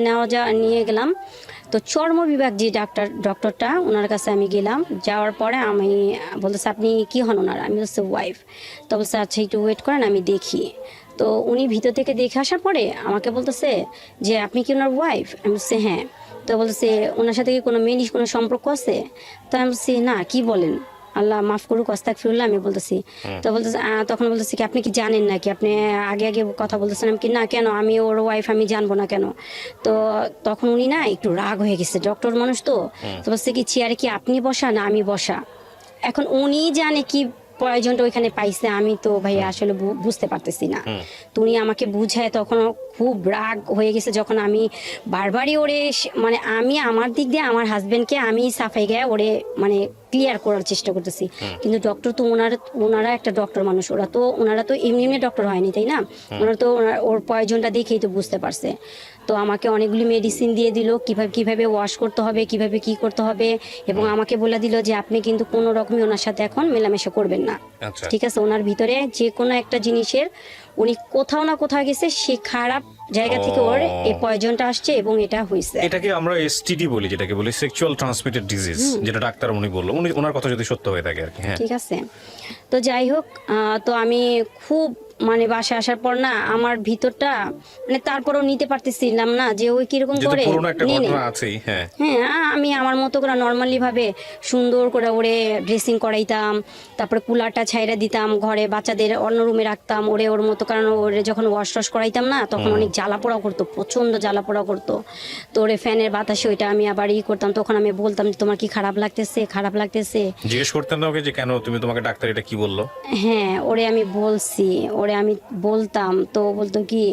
নিয়ে গেলাম। তো চর্ম বিভাগ যে ডক্টরটা, ওনার কাছে আমি গেলাম, যাওয়ার পরে আমি বলতেছে আপনি কি হন ওনার, আমি বলছি ওয়াইফ। তো বলছে আচ্ছা একটু ওয়েট করেন আমি দেখি। তো উনি ভিতর থেকে দেখে আসার পরে আমাকে বলতেছে যে আপনি কি ওনার ওয়াইফ, আমি বলছি হ্যাঁ। তো বলতেছে ওনার সাথে কি কোনো মেয়ের কোনো সম্পর্ক আছে? তো আমি বলছি না, কি বলেন, আল্লাহ মাফ করুক, আস্তাগফিরুল্লাহ আমি বলতেছি। তো বলতেছে তখন বলতেছে কি আপনি কি জানেন নাকি, আপনি আগে কথা বলতেছেন? আমি কি না, কেন, আমি ওর ওয়াইফ, আমি জানবো না কেন? তো তখন উনি না একটু রাগ হয়ে গেছে, ডক্টর মানুষ তো বলছে কি চেয়ারে কি আপনি বসা না আমি বসা? এখন উনি জানে কি প্রয়োজনটা ওইখানে পাইছে, আমি তো ভাই আসলে বুঝতে পারতেছি না। তো উনি আমাকে বুঝায়, তখন খুব রাগ হয়ে গেছে, যখন আমি বারবারই ওরে মানে আমি আমার দিক দিয়ে আমার হাজবেন্ডকে আমি সাফাই গায়ে ওরে মানে ক্লিয়ার করার চেষ্টা করতেছি, কিন্তু ডক্টর তো ওনারা একটা ডক্টর মানুষ, ওনারা তো এমনি ডক্টর হয়নি, তাই না? ওনারা তো ওর প্রয়োজনটা দেখেই তো বুঝতে পারছে। তো আমাকে অনেকগুলি মেডিসিন দিয়ে দিল, কিভাবে ওয়াশ করতে হবে, কিভাবে কি করতে হবে, এবং আমাকে বলে দিল যে আপনি কিন্তু কোনো রকমই ওনার সাথে এখন মেলামেশা করবেন না, ঠিক আছে? ওনার ভিতরে যে কোনো একটা জিনিসের উনি কোথাও না কোথাও গেছে, সে খারাপ জায়গা থেকে ওর এই পয়জনটা আসছে এবং এটা হয়েছে। এটাকে আমরা এসটিডি বলি, যেটাকে বলি সেক্সুয়াল ট্রান্সমিটেড ডিজিজ, যেটা ডাক্তার উনি বললো, ওনার কথা যদি সত্য হয়ে থাকে আর কি। হ্যাঁ, ঠিক আছে। তো যাই হোক, তো আমি খুব মানে বাসায় আসার পর না আমার ভিতরটা মানে তারপরও নিতে পারতেছিলাম না যে ওই কিরকম করে হ্যাঁ, আমি আমার মতো করে নর্মালি ভাবে সুন্দর করে ওরে ড্রেসিং করাইতাম, তারপরে কুলারটা ছাইরা দিতাম, ঘরে বাচ্চাদের অন্য রুমে রাখতাম ওরে ওর মতো, কারণ ওরে যখন ওয়াশ টশ করাইতাম না তখন অনেক জ্বালা পোড়া করতো, প্রচন্ড জ্বালা পোড়া করতো। তো ওরে ফ্যানের বাতাসে ওইটা আমি আবার করতাম, তখন আমি বলতাম যে তোমার কি খারাপ লাগতেছে? জিজ্ঞেস করতেন না ওকে যে কেন তুমি, তোমাকে ডাক্তার এটা কি বললো? হ্যাঁ, ওরে আমি বলছি, ওরে আমি বলতাম, তো বলতো কি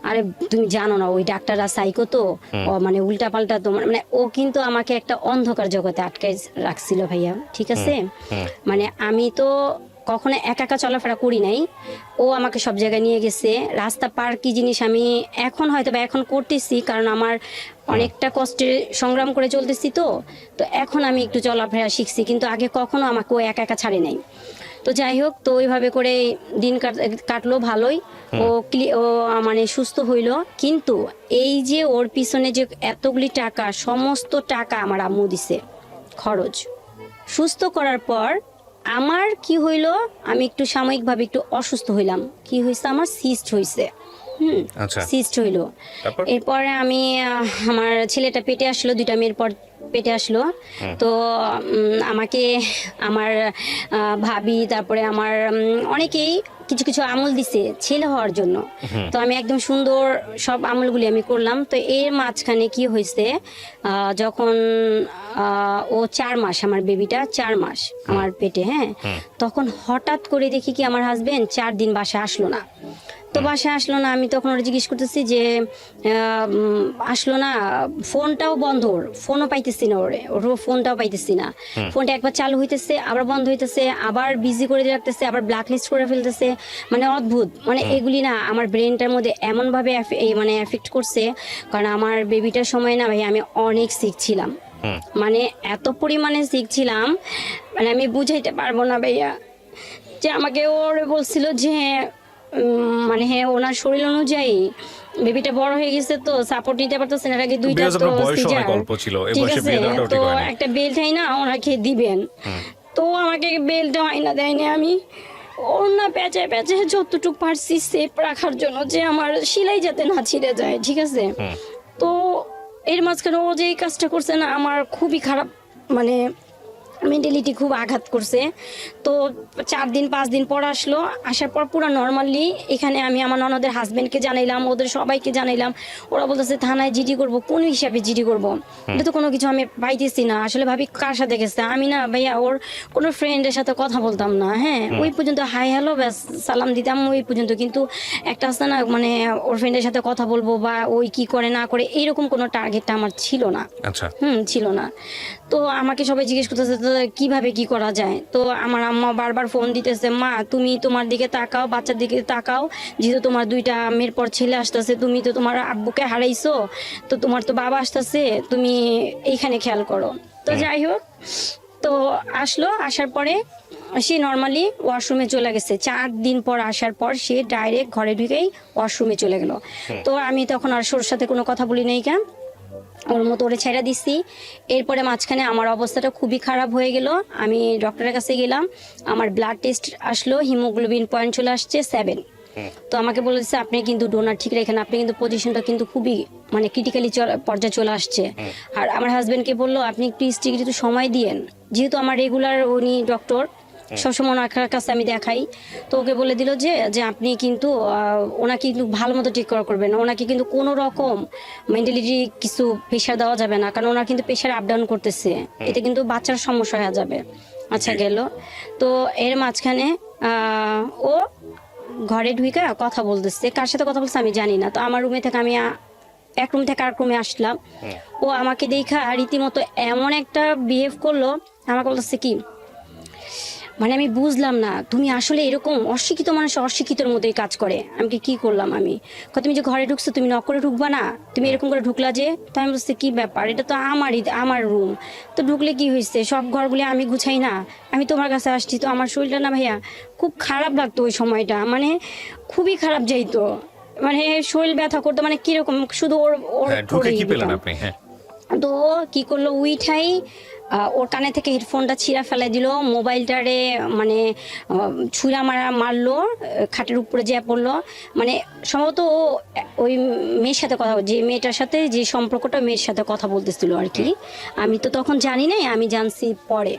আরে তুমি জানো না ওই ডাক্তাররা সাইকো, তো মানে উল্টা পাল্টা, তোমার মানে ও কিন্তু আমাকে একটা অন্ধকার জগতে আটকাই রাখছিল ভাইয়া, ঠিক আছে? মানে আমি তো কখনো একা চলাফেরা করি নাই, ও আমাকে সব জায়গায় নিয়ে গেছে। রাস্তা পার কি জিনিস আমি এখন হয়তো বা এখন করতেছি, কারণ আমার অনেকটা কষ্টে সংগ্রাম করে চলতেছি, তো এখন আমি একটু চলাফেরা শিখছি, কিন্তু আগে কখনো আমাকে ও একা ছাড়ে নাই। তো যাই হোক, তো ওইভাবে করে দিন কাটলো ভালোই, ও মানে সুস্থ হইলো। কিন্তু এই যে ওর পিছনে যে এতগুলি টাকা, সমস্ত টাকা আমার আম্মু দিছে খরচ। সুস্থ করার পর আমার কি হইলো, আমি একটু সাময়িকভাবে একটু অসুস্থ হইলাম। কি হয়েছে, আমার সিস্ট হয়েছে। সিস্ট হইলো। এরপরে আমি আমার ছেলেটা পেটে আসলো 2টা মেয়ের পর পেটে আসলো। তো আমাকে আমার ভাবি, তারপরে আমার অনেকেই কিছু কিছু আমল দিছে ছেলে হওয়ার জন্য। তো আমি একদম সুন্দর সব আমলগুলি আমি করলাম। তো এর মাঝখানে কি হয়েছে, যখন ও 4 মাস, আমার বেবিটা 4 মাস আমার পেটে, হ্যাঁ, তখন হঠাৎ করে দেখি কি আমার হাজবেন্ড 4 দিন বাসায় আসলো না। তো বাসায় আসলো না, আমি তখন ওরা জিজ্ঞেস করতেছি যে আসলো না, ফোনটাও বন্ধ, ওর ফোনও পাইতেছি না, ওর ফোনটাও পাইতেছি না। ফোনটা একবার চালু হইতেছে, আবার বন্ধ হইতেছে, আবার বিজি করে রাখতেছে, আবার ব্ল্যাক লিস্ট করে ফেলতেছে। মানে অদ্ভুত, মানে এগুলি না আমার ব্রেনটার মধ্যে এমনভাবে মানে এফেক্ট করছে। কারণ আমার বেবিটার সময় না ভাই আমি অনেক সিক ছিলাম, মানে এত পরিমাণে সিক ছিলাম, মানে আমি বুঝাইতে পারবো না ভাইয়া। যে আমাকে ওর বলছিল যে মানে হ্যাঁ ওনার শরীর অনুযায়ী বেবিটা বড় হয়ে গেছে, তো সাপোর্ট নিতে পারতেছে না, এর আগে 2টা তো সিজার, ঠিক আছে, তো একটা বেল্ট হয় না ওনাকে দিবেন, তো আমাকে বেল্টটা হয় না, দেয়নি। আমি ওর না পেঁচায় পেঁচায় যতটুকু পারছি সেফ রাখার জন্য, যে আমার সেলাই যাতে না ছিঁড়ে যায়, ঠিক আছে। তো এর মাঝখানে ও যে এই কাজটা করছে না, আমার খুবই খারাপ, মানে মেন্টালিটি খুব আঘাত করছে। তো 4 দিন 5 দিন পর আসলো, আসার পর পুরো নর্মালি এখানে আমি আমার ননদের হাজবেন্ডকে জানাইলাম, ওদের সবাইকে জানাইলাম। ওরা বলতেছে থানায় জিডি করব। কোন হিসাবে জিডি করব? এটা তো কোনো কিছু আমি পাইতেছি না। আসলে ভাবি কার সাথে গেছে, আমি না ভাইয়া ওর কোনো ফ্রেন্ডের সাথে কথা বলতাম না, হ্যাঁ, ওই পর্যন্ত হাই হ্যালো ব্যাস সালাম দিতাম ওই পর্যন্ত। কিন্তু একটা আছে না, মানে ওর ফ্রেন্ডের সাথে কথা বলবো বা ওই কি করে না করে এইরকম কোনো টার্গেটটা আমার ছিল না। আচ্ছা, ছিল না। তো আমাকে সবাই জিজ্ঞেস করতেছে কিভাবে কি করা যায়। তো আমার আম্মা বারবার ফোন দিতেছে, মা তুমি তোমার দিকে তাকাও, বাচ্চার দিকে তাকাও, যেহেতু তোমার 2টা মেয়ের পর ছেলে আসতেছে, তুমি তো তোমার আব্বুকে হারাইছো, তো তোমার তো বাবা আসতেছে, তুমি এইখানে খেয়াল করো। তো যাই হোক, তো আসলো, আসার পরে সে নর্মালি ওয়াশরুমে চলে গেছে। 4 দিন পর আসার পর সে ডাইরেক্ট ঘরে ঢুকেই ওয়াশরুমে চলে গেল। তো আমি তখন আর ওর সাথে কোনো কথা বলি নাই, কেন ওর মতো ওরে ছেড়ে দিচ্ছি। এরপরে মাঝখানে আমার অবস্থাটা খুবই খারাপ হয়ে গেল। আমি ডক্টরের কাছে গেলাম, আমার ব্লাড টেস্ট আসলো, হিমোগ্লোবিন পয়েন্ট চলে আসছে 7। তো আমাকে বলেছে আপনি কিন্তু ডোনার ঠিক রাখেন, আপনি কিন্তু পজিশনটা কিন্তু খুবই মানে ক্রিটিক্যালি পর্যায়ে চলে আসছে। আর আমার হাজবেন্ডকে বললো আপনি একটু স্ট্রিক্টলি একটু সময় দিয়েন, যেহেতু আমার রেগুলার উনি ডক্টর, সবসময় ওনার কাছে আমি দেখাই। তো ওকে বলে দিল যে আপনি কিন্তু ওনাকে কিন্তু ভালো মতো টেক কেয়ার করবেন, ওনাকে কিন্তু কোনো রকম মেন্টালিটি কিছু প্রেশার দেওয়া যাবে না, কারণ ওনার কিন্তু প্রেশার আপ ডাউন করতেছে, এতে কিন্তু বাচ্চার সমস্যা হয়ে যাবে। আচ্ছা গেল। তো এর মাঝখানে ও ঘরে ঢুকে কথা বলতেছে, কার সাথে কথা বলছে আমি জানি না। তো আমার রুমে থেকে আমি এক রুম থেকে আরেক রুমে আসলাম, ও আমাকে দেখা রীতিমতো এমন একটা বিহেভ করলো, আমাকে বলতেছে কি, মানে আমি বুঝলাম না, তুমি আসলে এরকম অশিক্ষিত মানুষ অশিক্ষিতর মতোই কাজ করে। আমি কি করলাম, আমি তুমি যে ঘরে ঢুকছো তুমি নক করে ঢুকবা না, তুমি এরকম করে ঢুকলা যে। তো আমি বলছি কি ব্যাপার, এটা তো আমার রুম, তো ঢুকলে কি হয়েছে, সব ঘরগুলি আমি গুছাই না, আমি তোমার কাছে আসছি। তো আমার শরীরটা না ভাইয়া খুব খারাপ লাগতো ওই সময়টা, মানে খুবই খারাপ যাইতো, মানে শরীর ব্যথা করতো, মানে কিরকম শুধু ওর কি পেলেন আপনি? হ্যাঁ, তো কি করলো, উইঠাই ওর কানে থেকে হেডফোনটা ছিঁড়া ফেলাই দিল, মোবাইলটারে মানে ছুঁড়া মারলো, খাটের উপরে যেয়ে পড়লো। মানে সম্ভবত ওই মেয়ের সাথে কথা, যে মেয়েটার সাথে যে সম্পর্কটা মেয়ের সাথে কথা বলতেছিল আর কি, আমি তো তখন জানি নাই, আমি জানছি পরে।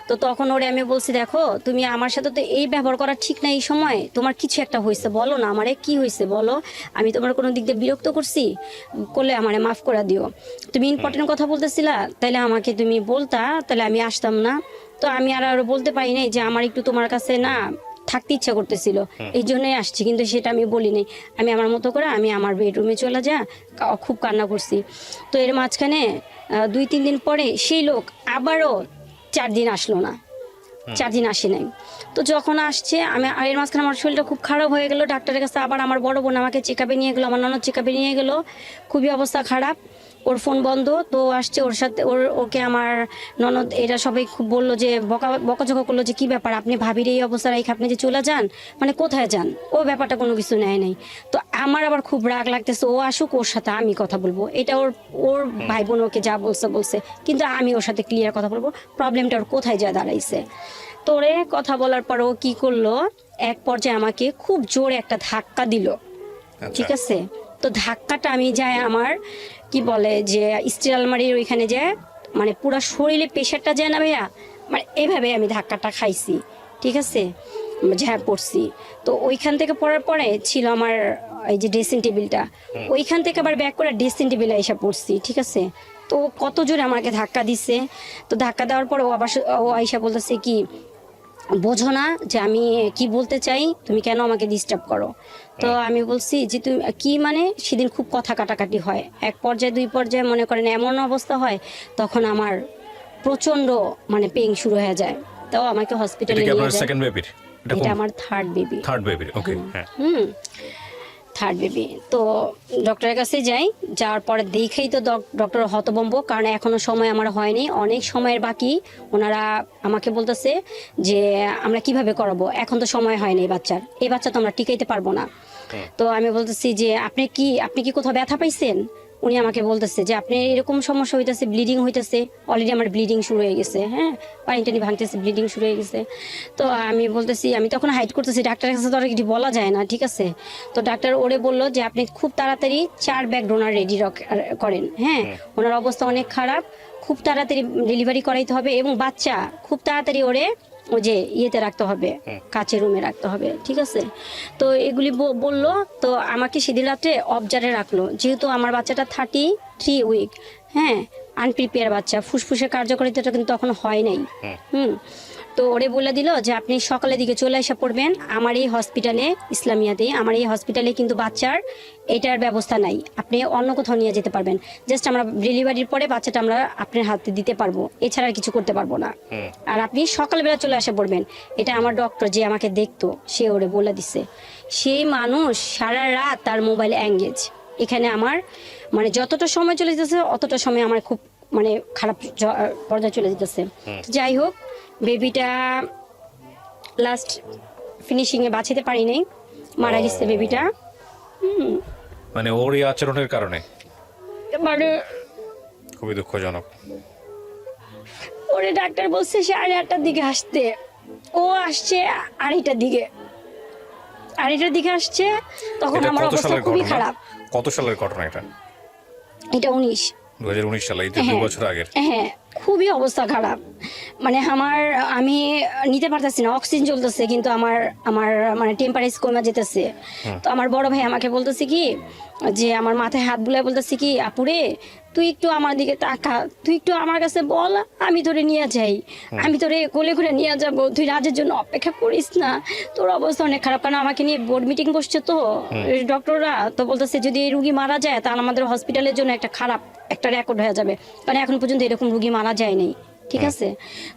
তো তখন ওরে আমি বলছি দেখো তুমি আমার সাথে তো এই ব্যবহার করা ঠিক না, এই সময় তোমার কিছু একটা হয়েছে, বলো না আমারে কি হয়েছে বলো, আমি তোমার কোনো দিক দিয়ে বিরক্ত করছি, করলে আমারে মাফ করে দিও, তুমি ইম্পর্টেন্ট কথা বলতেছিলা তাহলে আমাকে তুমি বলতা, তাহলে আমি আসতাম না। তো আমি আর বলতে পারি নাই যে আমার একটু তোমার কাছে না থাকতে ইচ্ছা করতেছিল, এই জন্যই আসছি, কিন্তু সেটা আমি বলিনি। আমি আমার মতো করে আমি আমার বেডরুমে চলে যা, খুব কান্না করছি। তো এর মাঝখানে 2-3 দিন পরে সেই লোক আবারও 4 দিন আসলো না, 4 দিন আসে নাই। তো যখন আসছে আমি এর মাঝখানে আমার শরীরটা খুব খারাপ হয়ে গেল, ডাক্তারের কাছে আবার আমার বড় বোন আমাকে চেকআপে নিয়ে গেলো, আমার ননদ চেকআপে নিয়ে গেলো, খুবই অবস্থা খারাপ, ওর ফোন বন্ধ। তো আসছে ওর সাথে ওকে আমার ননদ এরা সবাই খুব বললো যে বকাঝকা করলো যে কি ব্যাপার আপনি ভাবির এই অবস্থা রেখে আপনি যে চলে যান, মানে কোথায় যান, ও ব্যাপারটা কোনো কিছু নেয় নাই। তো আমার আবার খুব রাগ লাগতেছে, ও আসুক ওর সাথে আমি কথা বলবো, এটা ওর ভাই বোন ওকে যা বলছে, কিন্তু আমি ওর সাথে ক্লিয়ার কথা বলবো, প্রবলেমটা ওর কোথায় যা দাঁড়াইছে। তোরে কথা বলার পর ও কি করলো, এক পর্যায়ে আমাকে খুব জোরে একটা ধাক্কা দিল, ঠিক আছে। তো ধাক্কাটা আমি যাই আমার কি বলে যে স্টিল আলমারির ওইখানে যায় মানে পুরো শরীরে প্রেশারটা যায় না ভাইয়া, মানে এভাবে আমি ধাক্কাটা খাইছি, ঠিক আছে, ঝাঁপ পড়ছি। তো ওইখান থেকে পড়ার পরে ছিল আমার এই যে ড্রেসিং টেবিলটা, ওইখান থেকে আবার ব্যাক করে ড্রেসিং টেবিলে এসে পড়ছি, ঠিক আছে। তো কত জোরে আমাকে ধাক্কা দিছে। তো ধাক্কা দেওয়ার পরে ও আইসা বলতেছে কি, বোঝো না যে আমি কি বলতে চাই, তুমি কেন আমাকে ডিস্টার্ব করো। তো আমি বলছি যে তুমি কি, মানে সেদিন খুব কথা কাটাকাটি হয়, এক পর্যায়ে দুই পর্যায়ে মনে করেন এমন অবস্থা হয়, তখন আমার প্রচন্ড মানে পেইন শুরু হয়ে যায়। তো আমাকে হসপিটালে নিয়ে যায়। এটা আমার থার্ড বেবি। ওকে, থার্ড বেবি। তো ডক্টরের কাছে যাই, যাওয়ার পরে দেখেই তো ডক্টর হতভম্ব, কারণ এখনো সময় আমার হয়নি, অনেক সময়ের বাকি। ওনারা আমাকে বলতেছে যে আমরা কিভাবে করাবো, এখন তো সময় হয়নি এই বাচ্চা তো আমরা টিকাইতে পারবো না। তো আমি বলতেছি যে আপনি কি কোথাও ব্যথা পাইছেন? উনি আমাকে বলতেছে যে আপনি এরকম সমস্যা হইতেছে, ব্লিডিং হইতেছে, অলরেডি আমার ব্লিডিং শুরু হয়ে গেছে, হ্যাঁ, পানি টানি ভাঙতেছে, ব্লিডিং শুরু হয়ে গেছে। তো আমি বলতেছি, আমি তখন হাইড করতেছি, ডাক্তারের কাছে তো আর কিছু বলা যায় না, ঠিক আছে। তো ডাক্তার ওরে বললো যে আপনি খুব তাড়াতাড়ি 4 ব্যাগ ডোনার রেডি করেন, হ্যাঁ, ওনার অবস্থা অনেক খারাপ, খুব তাড়াতাড়ি ডেলিভারি করাইতে হবে, এবং বাচ্চা খুব তাড়াতাড়ি ওরে ওই যে ইয়েতে রাখতে হবে, কাচের রুমে রাখতে হবে, ঠিক আছে। তো এগুলি বললো। তো আমাকে সেদিন রাত্রে অবজারে রাখলো, যেহেতু আমার বাচ্চাটা 33 উইক, হ্যাঁ, আনপ্রিপেয়ার বাচ্চা, ফুসফুসের কার্যকারিতাটা কিন্তু তখন হয় নাই। তো ওরে বলে দিল যে আপনি সকালের দিকে চলে এসে পড়বেন আমার এই হসপিটালে, ইসলামিয়াতেই, আমার এই হসপিটালে কিন্তু বাচ্চার এটার ব্যবস্থা নাই, আপনি অন্য কোথাও নিয়ে যেতে পারবেন, জাস্ট আমরা ডেলিভারির পরে বাচ্চাটা আমরা আপনার হাতে দিতে পারবো, এছাড়া আর কিছু করতে পারবো না, আর আপনি সকালবেলা চলে এসে পড়বেন। এটা আমার ডক্টর যে আমাকে দেখতো, সে ওরে বলে দিছে। সেই মানুষ সারা রাত তার মোবাইল এঙ্গেজ। এখানে আমার মানে যতটা সময় চলে যেতেছে অতটা সময় আমার খুব মানে খারাপ পর্যায়ে চলে যেতেছে। যাই হোক, বেবিটা লাস্ট ফিনিশিং এ বাঁচাতে পারি নাই, মারা গেছে বেবিটা। মানে ওর এই আচরণের কারণে, মানে খুবই দুঃখজনক। ওরে ডাক্তার বলছে 8:30টার দিকে আসতে, ও আসছে 2:30টার দিকে আসছে, তখন আমার অবস্থা খুবই খারাপ। কত সালের ঘটনা এটা? এটা 2019 সালে, এই 2 বছর আগের। হ্যাঁ, খুবই অবস্থা খারাপ, মানে আমি নিতে পারতেছি না, অক্সিজেন চলতেছে কিন্তু আমার মানে টেম্পারেচার কমে যেতেছে। তো আমার বড় ভাই আমাকে বলতেছে কি, যে আমার মাথায় হাত বুলায় বলতেছে কি, আপুরে তুই একটু আমার দিকে তাকা, তুই একটু আমার কাছে বল, আমি তোরে নিয়ে যাই, আমি তোরে কোলে করে নিয়ে যাবো, তুই রাজের জন্য অপেক্ষা করিস না, তোর অবস্থা অনেক খারাপ। কারণ আমাকে নিয়ে বোর্ড মিটিং বসছে তো ডক্টররা, তো বলতেছে যদি এই রুগী মারা যায় তাহলে আমাদের হসপিটালের জন্য একটা খারাপ একটা রেকর্ড হয়ে যাবে, কারণ এখন পর্যন্ত এরকম রুগী মারা যায়নি, ঠিক আছে।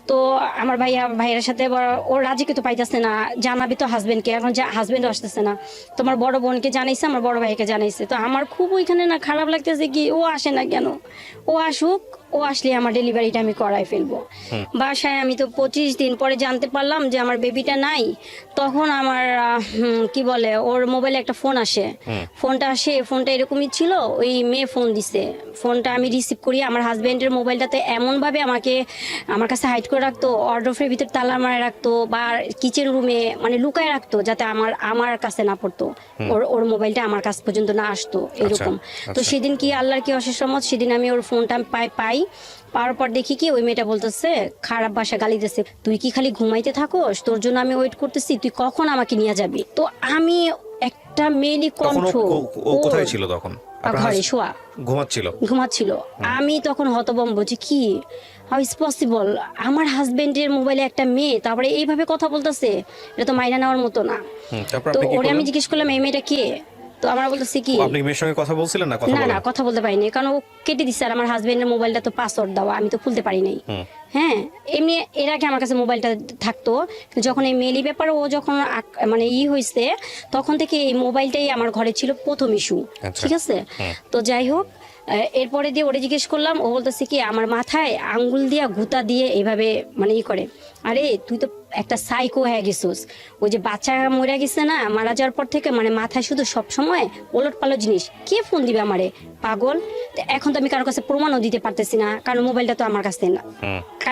তো আমার ভাইয়ের সাথে ওর রাজিকে তো পাইতেছে না, জানাবি তো হাজবেন্ডকে, এখন হাজবেন্ডও আসতেছে না। তোমার বড় বোনকে জানাইছে, আমার বড় ভাইকে জানাইছে। তো আমার খুব ওইখানে না খারাপ লাগতেছে কি, ও আসে না কেন, ও আসুক, ও আসলে আমার ডেলিভারিটা আমি করাই ফেলবো। বাসায় আমি তো 25 দিন পরে জানতে পারলাম যে আমার বেবিটা নাই। তখন আমার কি বলে, ওর মোবাইলে একটা ফোন আসে, ফোনটা এরকমই ছিল, ওই মেয়ে ফোন দিছে, ফোনটা আমি রিসিভ করি। আমার হাজবেন্ডের মোবাইলটাতে এমনভাবে আমার কাছে হাইড করে রাখতো, ওয়ার্ডরোবের ভিতর তালা মারে রাখতো, বা কিচেন রুমে মানে লুকায় রাখতো, যাতে আমার কাছে না পড়তো, ওর মোবাইলটা আমার কাছ পর্যন্ত না আসতো, এরকম। তো সেদিন কি আল্লাহর কি অশেষ রহমত, সেদিন আমি ওর ফোনটা পাই, পাওয়ার পর দেখি কি ওই মেয়েটা বলতেছে, খারাপ ভাষা গালি দিতেছে, তুই কি খালি ঘুমাইতে থাকোস, তোর জন্য আমি ওয়েট করতেছি, তুই কখন আমাকে নিয়ে যাবি। তো আমি একটা মেয়েলি কণ্ঠ, কোথায় ছিল তখন? ঘরে শোয়া ঘুমাচ্ছিল। আমি তখন হতভম্ব যে কি, হাউ ইজ পসিবল, আমার হাজবেন্ডের মোবাইলে একটা মেয়ে তারপরে এইভাবে কথা বলতেছে, এটা তো মাইনা নেওয়ার মতো না। তো ওরে আমি জিজ্ঞেস করলাম এই মেয়েটা কে, তো আমরা বলতেছি কি, আপনি মেয়ের সঙ্গে কথা বলছিলেন না? না কথা বলতে পারিনি, কারণ ও কেটে দিচ্ছে, আর আমার হাজবেন্ডের মোবাইলটা তো পাসওয়ার্ড দেওয়া, আমি তো খুলতে পারি নাই। হ্যাঁ, এমনি এর আগে আমার কাছে মোবাইলটা থাকতো, যখন এই মেলি ব্যাপার ও যখন মানে হয়েছে, তখন থেকে এই মোবাইলটাই আমার ঘরে ছিল প্রথম ইস্যু, ঠিক আছে। তো যাই হোক, এরপরে দিয়ে ওরে জিজ্ঞেস করলাম, ও বলতেছে কি আমার মাথায় আঙ্গুল দিয়া গুতা দিয়ে এইভাবে মানে করে, আরে তুই তো একটা সাইকো হয়ে গেছিস, ওই যে বাচ্চা মরে গেছে না, মারা যাওয়ার পর থেকে মানে মাথায় শুধু সব সময় ওলট পালট জিনিস, কে ফোন দিবে আমারে, পাগল। এখন তো আমি কারোর কাছে প্রমাণও দিতে পারতেছি না, কারণ মোবাইলটা তো আমার কাছে না,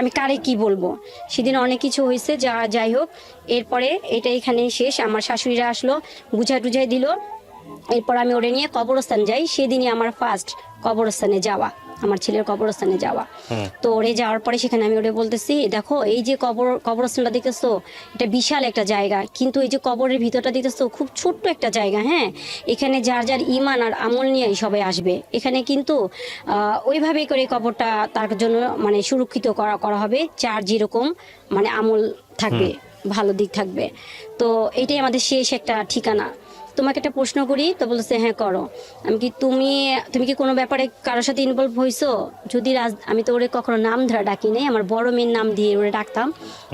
আমি কারে কি বলবো। সেদিন অনেক কিছু হয়েছে, যাই হোক, এরপরে এটা এখানে শেষ। আমার শাশুড়িরা আসলো, বুঝাই দিল, এরপর আমি ওরে নিয়ে কবরস্থান যাই, সেদিনই আমার ফার্স্ট কবরস্থানে যাওয়া। আমার ছেলের কবরস্থানে যাওয়া। তো ওরে যাওয়ার পরে সেখানে আমি ওরে বলতেছি, দেখো এই যে কবরস্থানটা দেখতেছো, এটা বিশাল একটা জায়গা, কিন্তু এই যে কবরের ভিতরটা দেখতেছো খুব ছোট্ট একটা জায়গা। হ্যাঁ, এখানে যার যার ইমান আর আমল নিয়ে সবাই আসবে। এখানে কিন্তু ওইভাবেই করে কবরটা তার জন্য মানে সুরক্ষিত করা হবে, যার যেরকম মানে আমল থাকবে, ভালো দিক থাকবে। তো এটাই আমাদের শেষ একটা ঠিকানা। তোমাকে একটা প্রশ্ন করি, তো বলছে হ্যাঁ করো। আমি কি তুমি কি কোনো ব্যাপারে কারোর সাথে ইনভলভ হয়েছো? যদি আমি তো ওরে কখনো নাম ধরে ডাকি নাই, আমার বড় মেয়ের নাম দিয়ে ওরে ডাকতাম।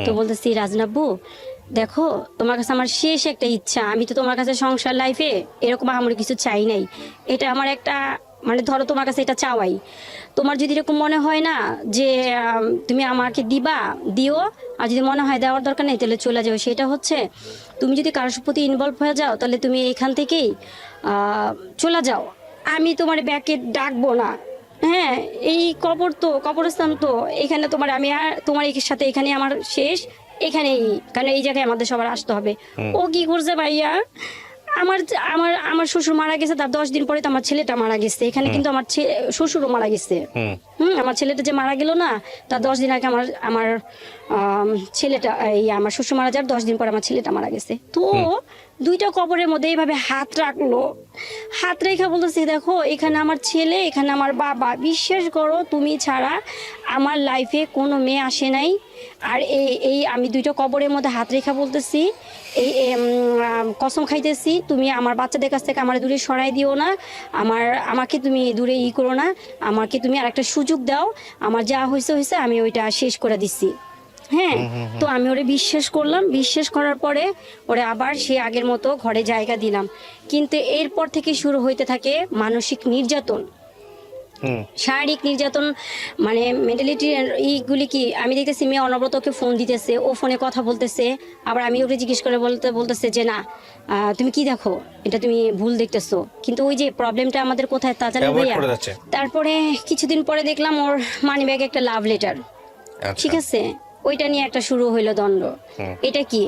তো বলতেছি, রাজনাব্বু দেখো, তোমার কাছে আমার শেষ একটা ইচ্ছা, আমি তো তোমার কাছে সংসার লাইফে এরকম আমার কিছু চাই নাই, এটা আমার একটা মানে ধরো তোমার কাছে এটা চাওয়াই। তোমার যদি এরকম মনে হয় না যে তুমি আমাকে দিও, আর যদি মনে হয় দেওয়ার দরকার নেই তাহলে চলে যাও। সেটা হচ্ছে তুমি যদি কারোর প্রতি ইনভলভ হয়ে যাও তাহলে তুমি এখান থেকেই চলে যাও, আমি তোমার ব্যাকে ডাকবো না। হ্যাঁ, এই কবরস্থান তো এখানে তোমার সাথে এখানে আমার শেষ, এখানেই, কারণ এই জায়গায় আমাদের সবার আসতে হবে। ও কি করছে ভাইয়া, আমার আমার আমার শ্বশুর মারা গেছে, তার 10 দিন পরে তো আমার ছেলেটা মারা গেছে। এখানে কিন্তু আমার শ্বশুরও মারা গেছে। আমার ছেলেটা যে মারা গেল না, তার 10 দিন আগে আমার ছেলেটা, আমার শ্বশুর মারা যাওয়ার 10 দিন পরে আমার ছেলেটা মারা গেছে। তো দুইটা কবরের মধ্যে এইভাবে হাত রেখে বলতেছে, দেখো এখানে আমার ছেলে, এখানে আমার বাবা, বিশ্বাস করো তুমি ছাড়া আমার লাইফে কোনো মেয়ে আসে নাই। আর এই আমি দুইটা কবরের মধ্যে হাত রেখা বলতেছি, কসম খাইতেছি, তুমি আমার বাচ্চাদের কাছ থেকে আমার দূরে সরাই দিও না, আমাকে তুমি দূরে করো না, আমাকে তুমি আর একটা সুযোগ দাও, আমার যা হয়েছে আমি ওইটা শেষ করে দিচ্ছি। হ্যাঁ, তো আমি ওরে বিশ্বাস করলাম, বিশ্বাস করার পরে ওরে আবার সে আগের মতো ঘরে জায়গা দিলাম। কিন্তু এরপর থেকে শুরু হইতে থাকে মানসিক নির্যাতন, শারীরিক নির্যাতন, মানে মেন্টালিটি এইগুলি কি আমি দেখতেছি। মেয়ে অনবরত ওকে ফোন দিতেছে, ও ফোনে কথা বলতেছে, আবার আমি ওকে জিজ্ঞেস করে বলতেছে যে না তুমি কি দেখো, এটা তুমি ভুল দেখতেছো। কিন্তু ওই যে প্রবলেমটা আমাদের কোথায় তা জানো ভাইয়া। তারপরে কিছুদিন পরে দেখলাম ওর মানি ব্যাগে একটা লাভ লেটার, ঠিক আছে, ওইটা নিয়ে একটা শুরু হইলো দ্বন্দ্ব। এটা কি?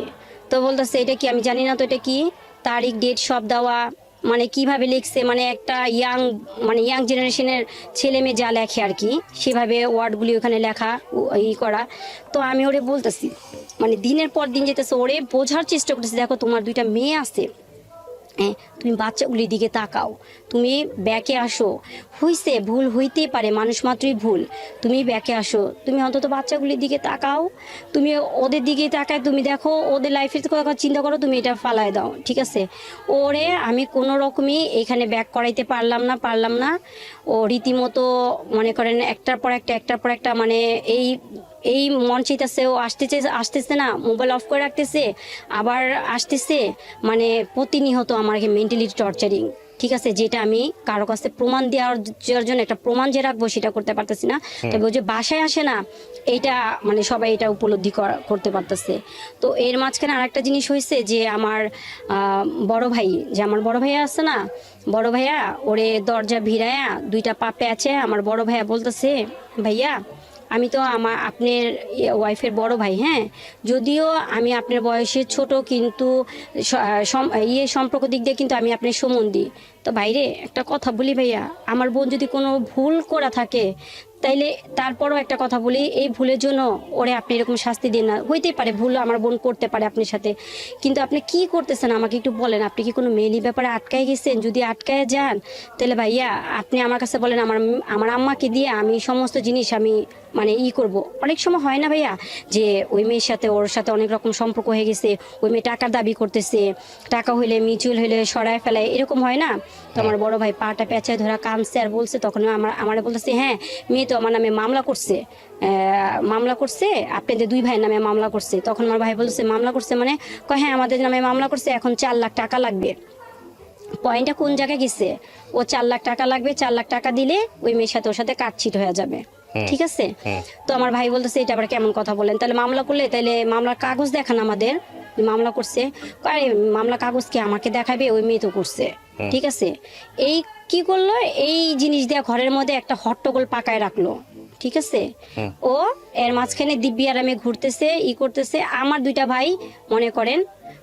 তো বলতেছে এটা কি, আমি জানি না তো এটা কি, তারিখ ডেট সব দেওয়া, মানে কিভাবে লিখছে, মানে একটা ইয়াং জেনারেশনের ছেলে মেয়ে যা লেখে আর কি, সেভাবে ওয়ার্ডগুলি ওখানে লেখা করা। তো আমি ওরে বলতেছি, মানে দিনের পর দিন যেতেছে, ওরে বোঝার চেষ্টা করতেছি, দেখো তোমার 2টা মেয়ে আছে, হ্যাঁ, তুমি বাচ্চাগুলির দিকে তাকাও, তুমি ব্যাকে আসো, হইছে ভুল হইতেই পারে, মানুষ মাত্রই ভুল, তুমি ব্যাকে আসো, তুমি অন্তত বাচ্চাগুলির দিকে তাকাও, তুমি ওদের দিকে তাকায় তুমি দেখো ওদের লাইফের কথা চিন্তা করো, তুমি এটা ফালায় দাও, ঠিক আছে। ওরে আমি কোনো রকমই এখানে ব্যাক করাইতে পারলাম না। ও রীতিমতো মনে করেন একটার পর একটা মানে এই মন চাইতেছে, ও আসতেছে না, মোবাইল অফ করে রাখতেছে, আবার আসতেছে, মানে প্রতিনিয়ত আমাকে মেন্টালি টর্চারিং, ঠিক আছে। যেটা আমি কারো কাছে প্রমাণ দেওয়ার জন্য একটা প্রমাণ যে রাখবো সেটা করতে পারতেছি না। তবে ও যে বাসায় আসে না, এইটা মানে সবাই এটা উপলব্ধি করতে পারতেছে। তো এর মাঝখানে আরেকটা জিনিস হয়েছে যে আমার বড় ভাইয়া আছে না, বড় ভাইয়া ওরে দরজা ভিড়ায়া 2টা পা প্যাচে আমার বড় ভাইয়া বলতেছে, ভাইয়া আমি তো আপনার ওয়াইফের বড় ভাই, হ্যাঁ, যদিও আমি আপনার বয়সে ছোট, কিন্তু সম্পর্ক দিক দিয়ে কিন্তু আমি আপনার সম্বন্ধী। তো বাইরে একটা কথা বলি ভাইয়া, আমার বোন যদি কোনো ভুল করা থাকে তাইলে তারপরও একটা কথা বলি, এই ভুলের জন্য ওরে আপনি এরকম শাস্তি দিন না। হইতেই পারে ভুল আমার বোন করতে পারে আপনার সাথে, কিন্তু আপনি কি করতেছেন আমাকে একটু বলেন। আপনি কি কোনো মেয়েলি ব্যাপারে আটকায় গেছেন? যদি আটকায় যান তাহলে ভাইয়া আপনি আমার কাছে বলেন, আমার আম্মাকে দিয়ে আমি সমস্ত জিনিস আমি মানে করব। অনেক সময় হয় না ভাইয়া যে ওই মেয়ের সাথে ওর সাথে অনেক রকম সম্পর্ক হয়ে গেছে, ওই মেয়ে টাকার দাবি করতেছে, টাকা হইলে মিউচুয়াল হইলে সরায় ফেলায়, এরকম হয় না। তো আমার বড় ভাই পাটা পেঁচায় ধরা কাঁদছে আর বলছে, তখন আমার বলতেছে, হ্যাঁ মেয়ে তো আমার নামে মামলা করছে, আপনাদের 2 ভাইয়ের নামে মামলা করছে। তখন আমার ভাই বলছে মামলা করছে মানে, হ্যাঁ আমাদের নামে মামলা করছে, এখন 4 লাখ টাকা লাগবে। পয়েন্টটা কোন জায়গায় গেছে, ও 4 লাখ টাকা লাগবে, 4 লাখ টাকা দিলে ওই মেয়ের সাথে ওর সাথে কাটছিট হয়ে যাবে, ঠিক আছে। তো আমার ভাই বলতেছে এটা আবার কেমন কথা বলেন, তাহলে মামলা করলে তাহলে মামলার কাগজ দেখান আমাদের, মামলা করছে। আরে মামলা কাগজ কি আমাকে দেখাবে, ওই মেয়ে তো করছে, ঠিক আছে। এই কি করলো, এই জিনিস দিয়ে ঘরের মধ্যে একটা হট্টগোল পাকায় রাখলো, ঠিক আছে। ও এর মাঝখানে দিব্যি আরামে ঘুরতেছে, করতেছে। আমার 2টা ভাই মনে করেন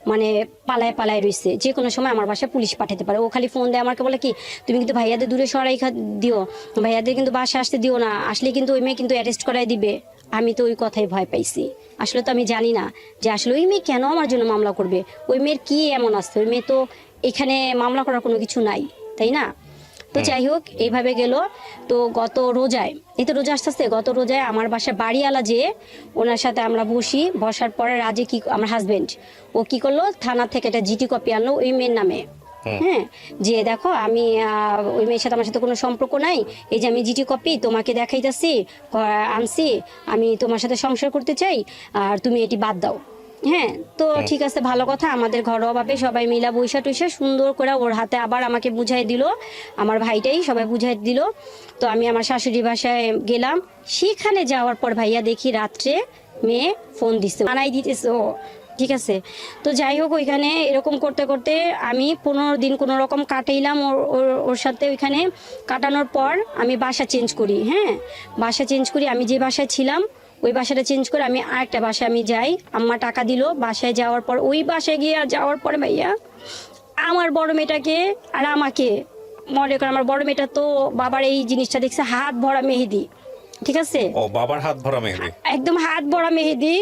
মানে পালায় পালায় রইছে, যে কোনো সময় আমার বাসায় পুলিশ পাঠাতে পারে। ও খালি ফোন দেয় আমাকে, বলে কি তুমি কিন্তু ভাইয়াদের দূরে সরাই দিও, ভাইয়াদের কিন্তু বাসা আসতে দিও না, আসলে কিন্তু ওই মেয়ে কিন্তু অ্যারেস্ট করাই দিবে। আমি তো ওই কথাই ভয় পাইছি। আসলে তো আমি জানি না যে আসলে ওই মেয়ে কেন আমার জন্য মামলা করবে, ওই মেয়ের কি এমন আসছে, ওই মেয়ে তো এখানে মামলা করার কোনো কিছু নাই, তাই না? তো যাই হোক, এইভাবে গেল। তো গত রোজায়, এই তো রোজা আসতে গত রোজায় আমার বাসায় বাড়িওয়ালা যে, ওনার সাথে আমরা বসার পরে রাজে কি, আমার হাজবেন্ড ও কি করলো, থানা থেকে একটা জিটি কপি আনলো ওই মেয়ের নামে। হ্যাঁ, যে দেখো আমি ওই মেয়ের সাথে আমার সাথে কোনো সম্পর্ক নাই, এই যে আমি জিটি কপি তোমাকে দেখাইতেছি, আনছি, আমি তোমার সাথে সংসার করতে চাই, আর তুমি এটি বাদ দাও। হ্যাঁ, তো ঠিক আছে, ভালো কথা। আমাদের ঘরোয়াভাবে সবাই মিলা বৈশা টুইসা সুন্দর করে ওর হাতে আবার আমাকে বুঝাই দিল, আমার ভাইটাই সবাই বুঝাই দিল। তো আমি আমার শাশুড়ি বাসায় গেলাম। সেখানে যাওয়ার পর ভাইয়া দেখি রাত্রে মেয়ে ফোন দিছে, আনাই দিতেছে ও, ঠিক আছে। তো যাই হোক, ওইখানে এরকম করতে করতে আমি 15 দিন কোনো রকম কাটাইলাম ওর সাথে। ওইখানে কাটানোর পর আমি বাসা চেঞ্জ করি। হ্যাঁ, বাসা চেঞ্জ করি। আমি যে বাসায় ছিলাম ওই বাসাটা চেঞ্জ করে আমি আরেকটা বাসায় আমি যাই। আম্মা টাকা দিল। বাসায় যাওয়ার পর, ওই বাসায় গিয়ে যাওয়ার পরে ভাইয়া আমার বড় মেয়েটাকে আর আমাকে, মনে করে আমার বড় মেয়েটা তো বাবার এই জিনিসটা দেখছে, হাত ভরা মেহেদি, ঠিক আছে? ও, বাবার হাত ভরা মেহেদি, একদম হাত ভরা মেহেদি।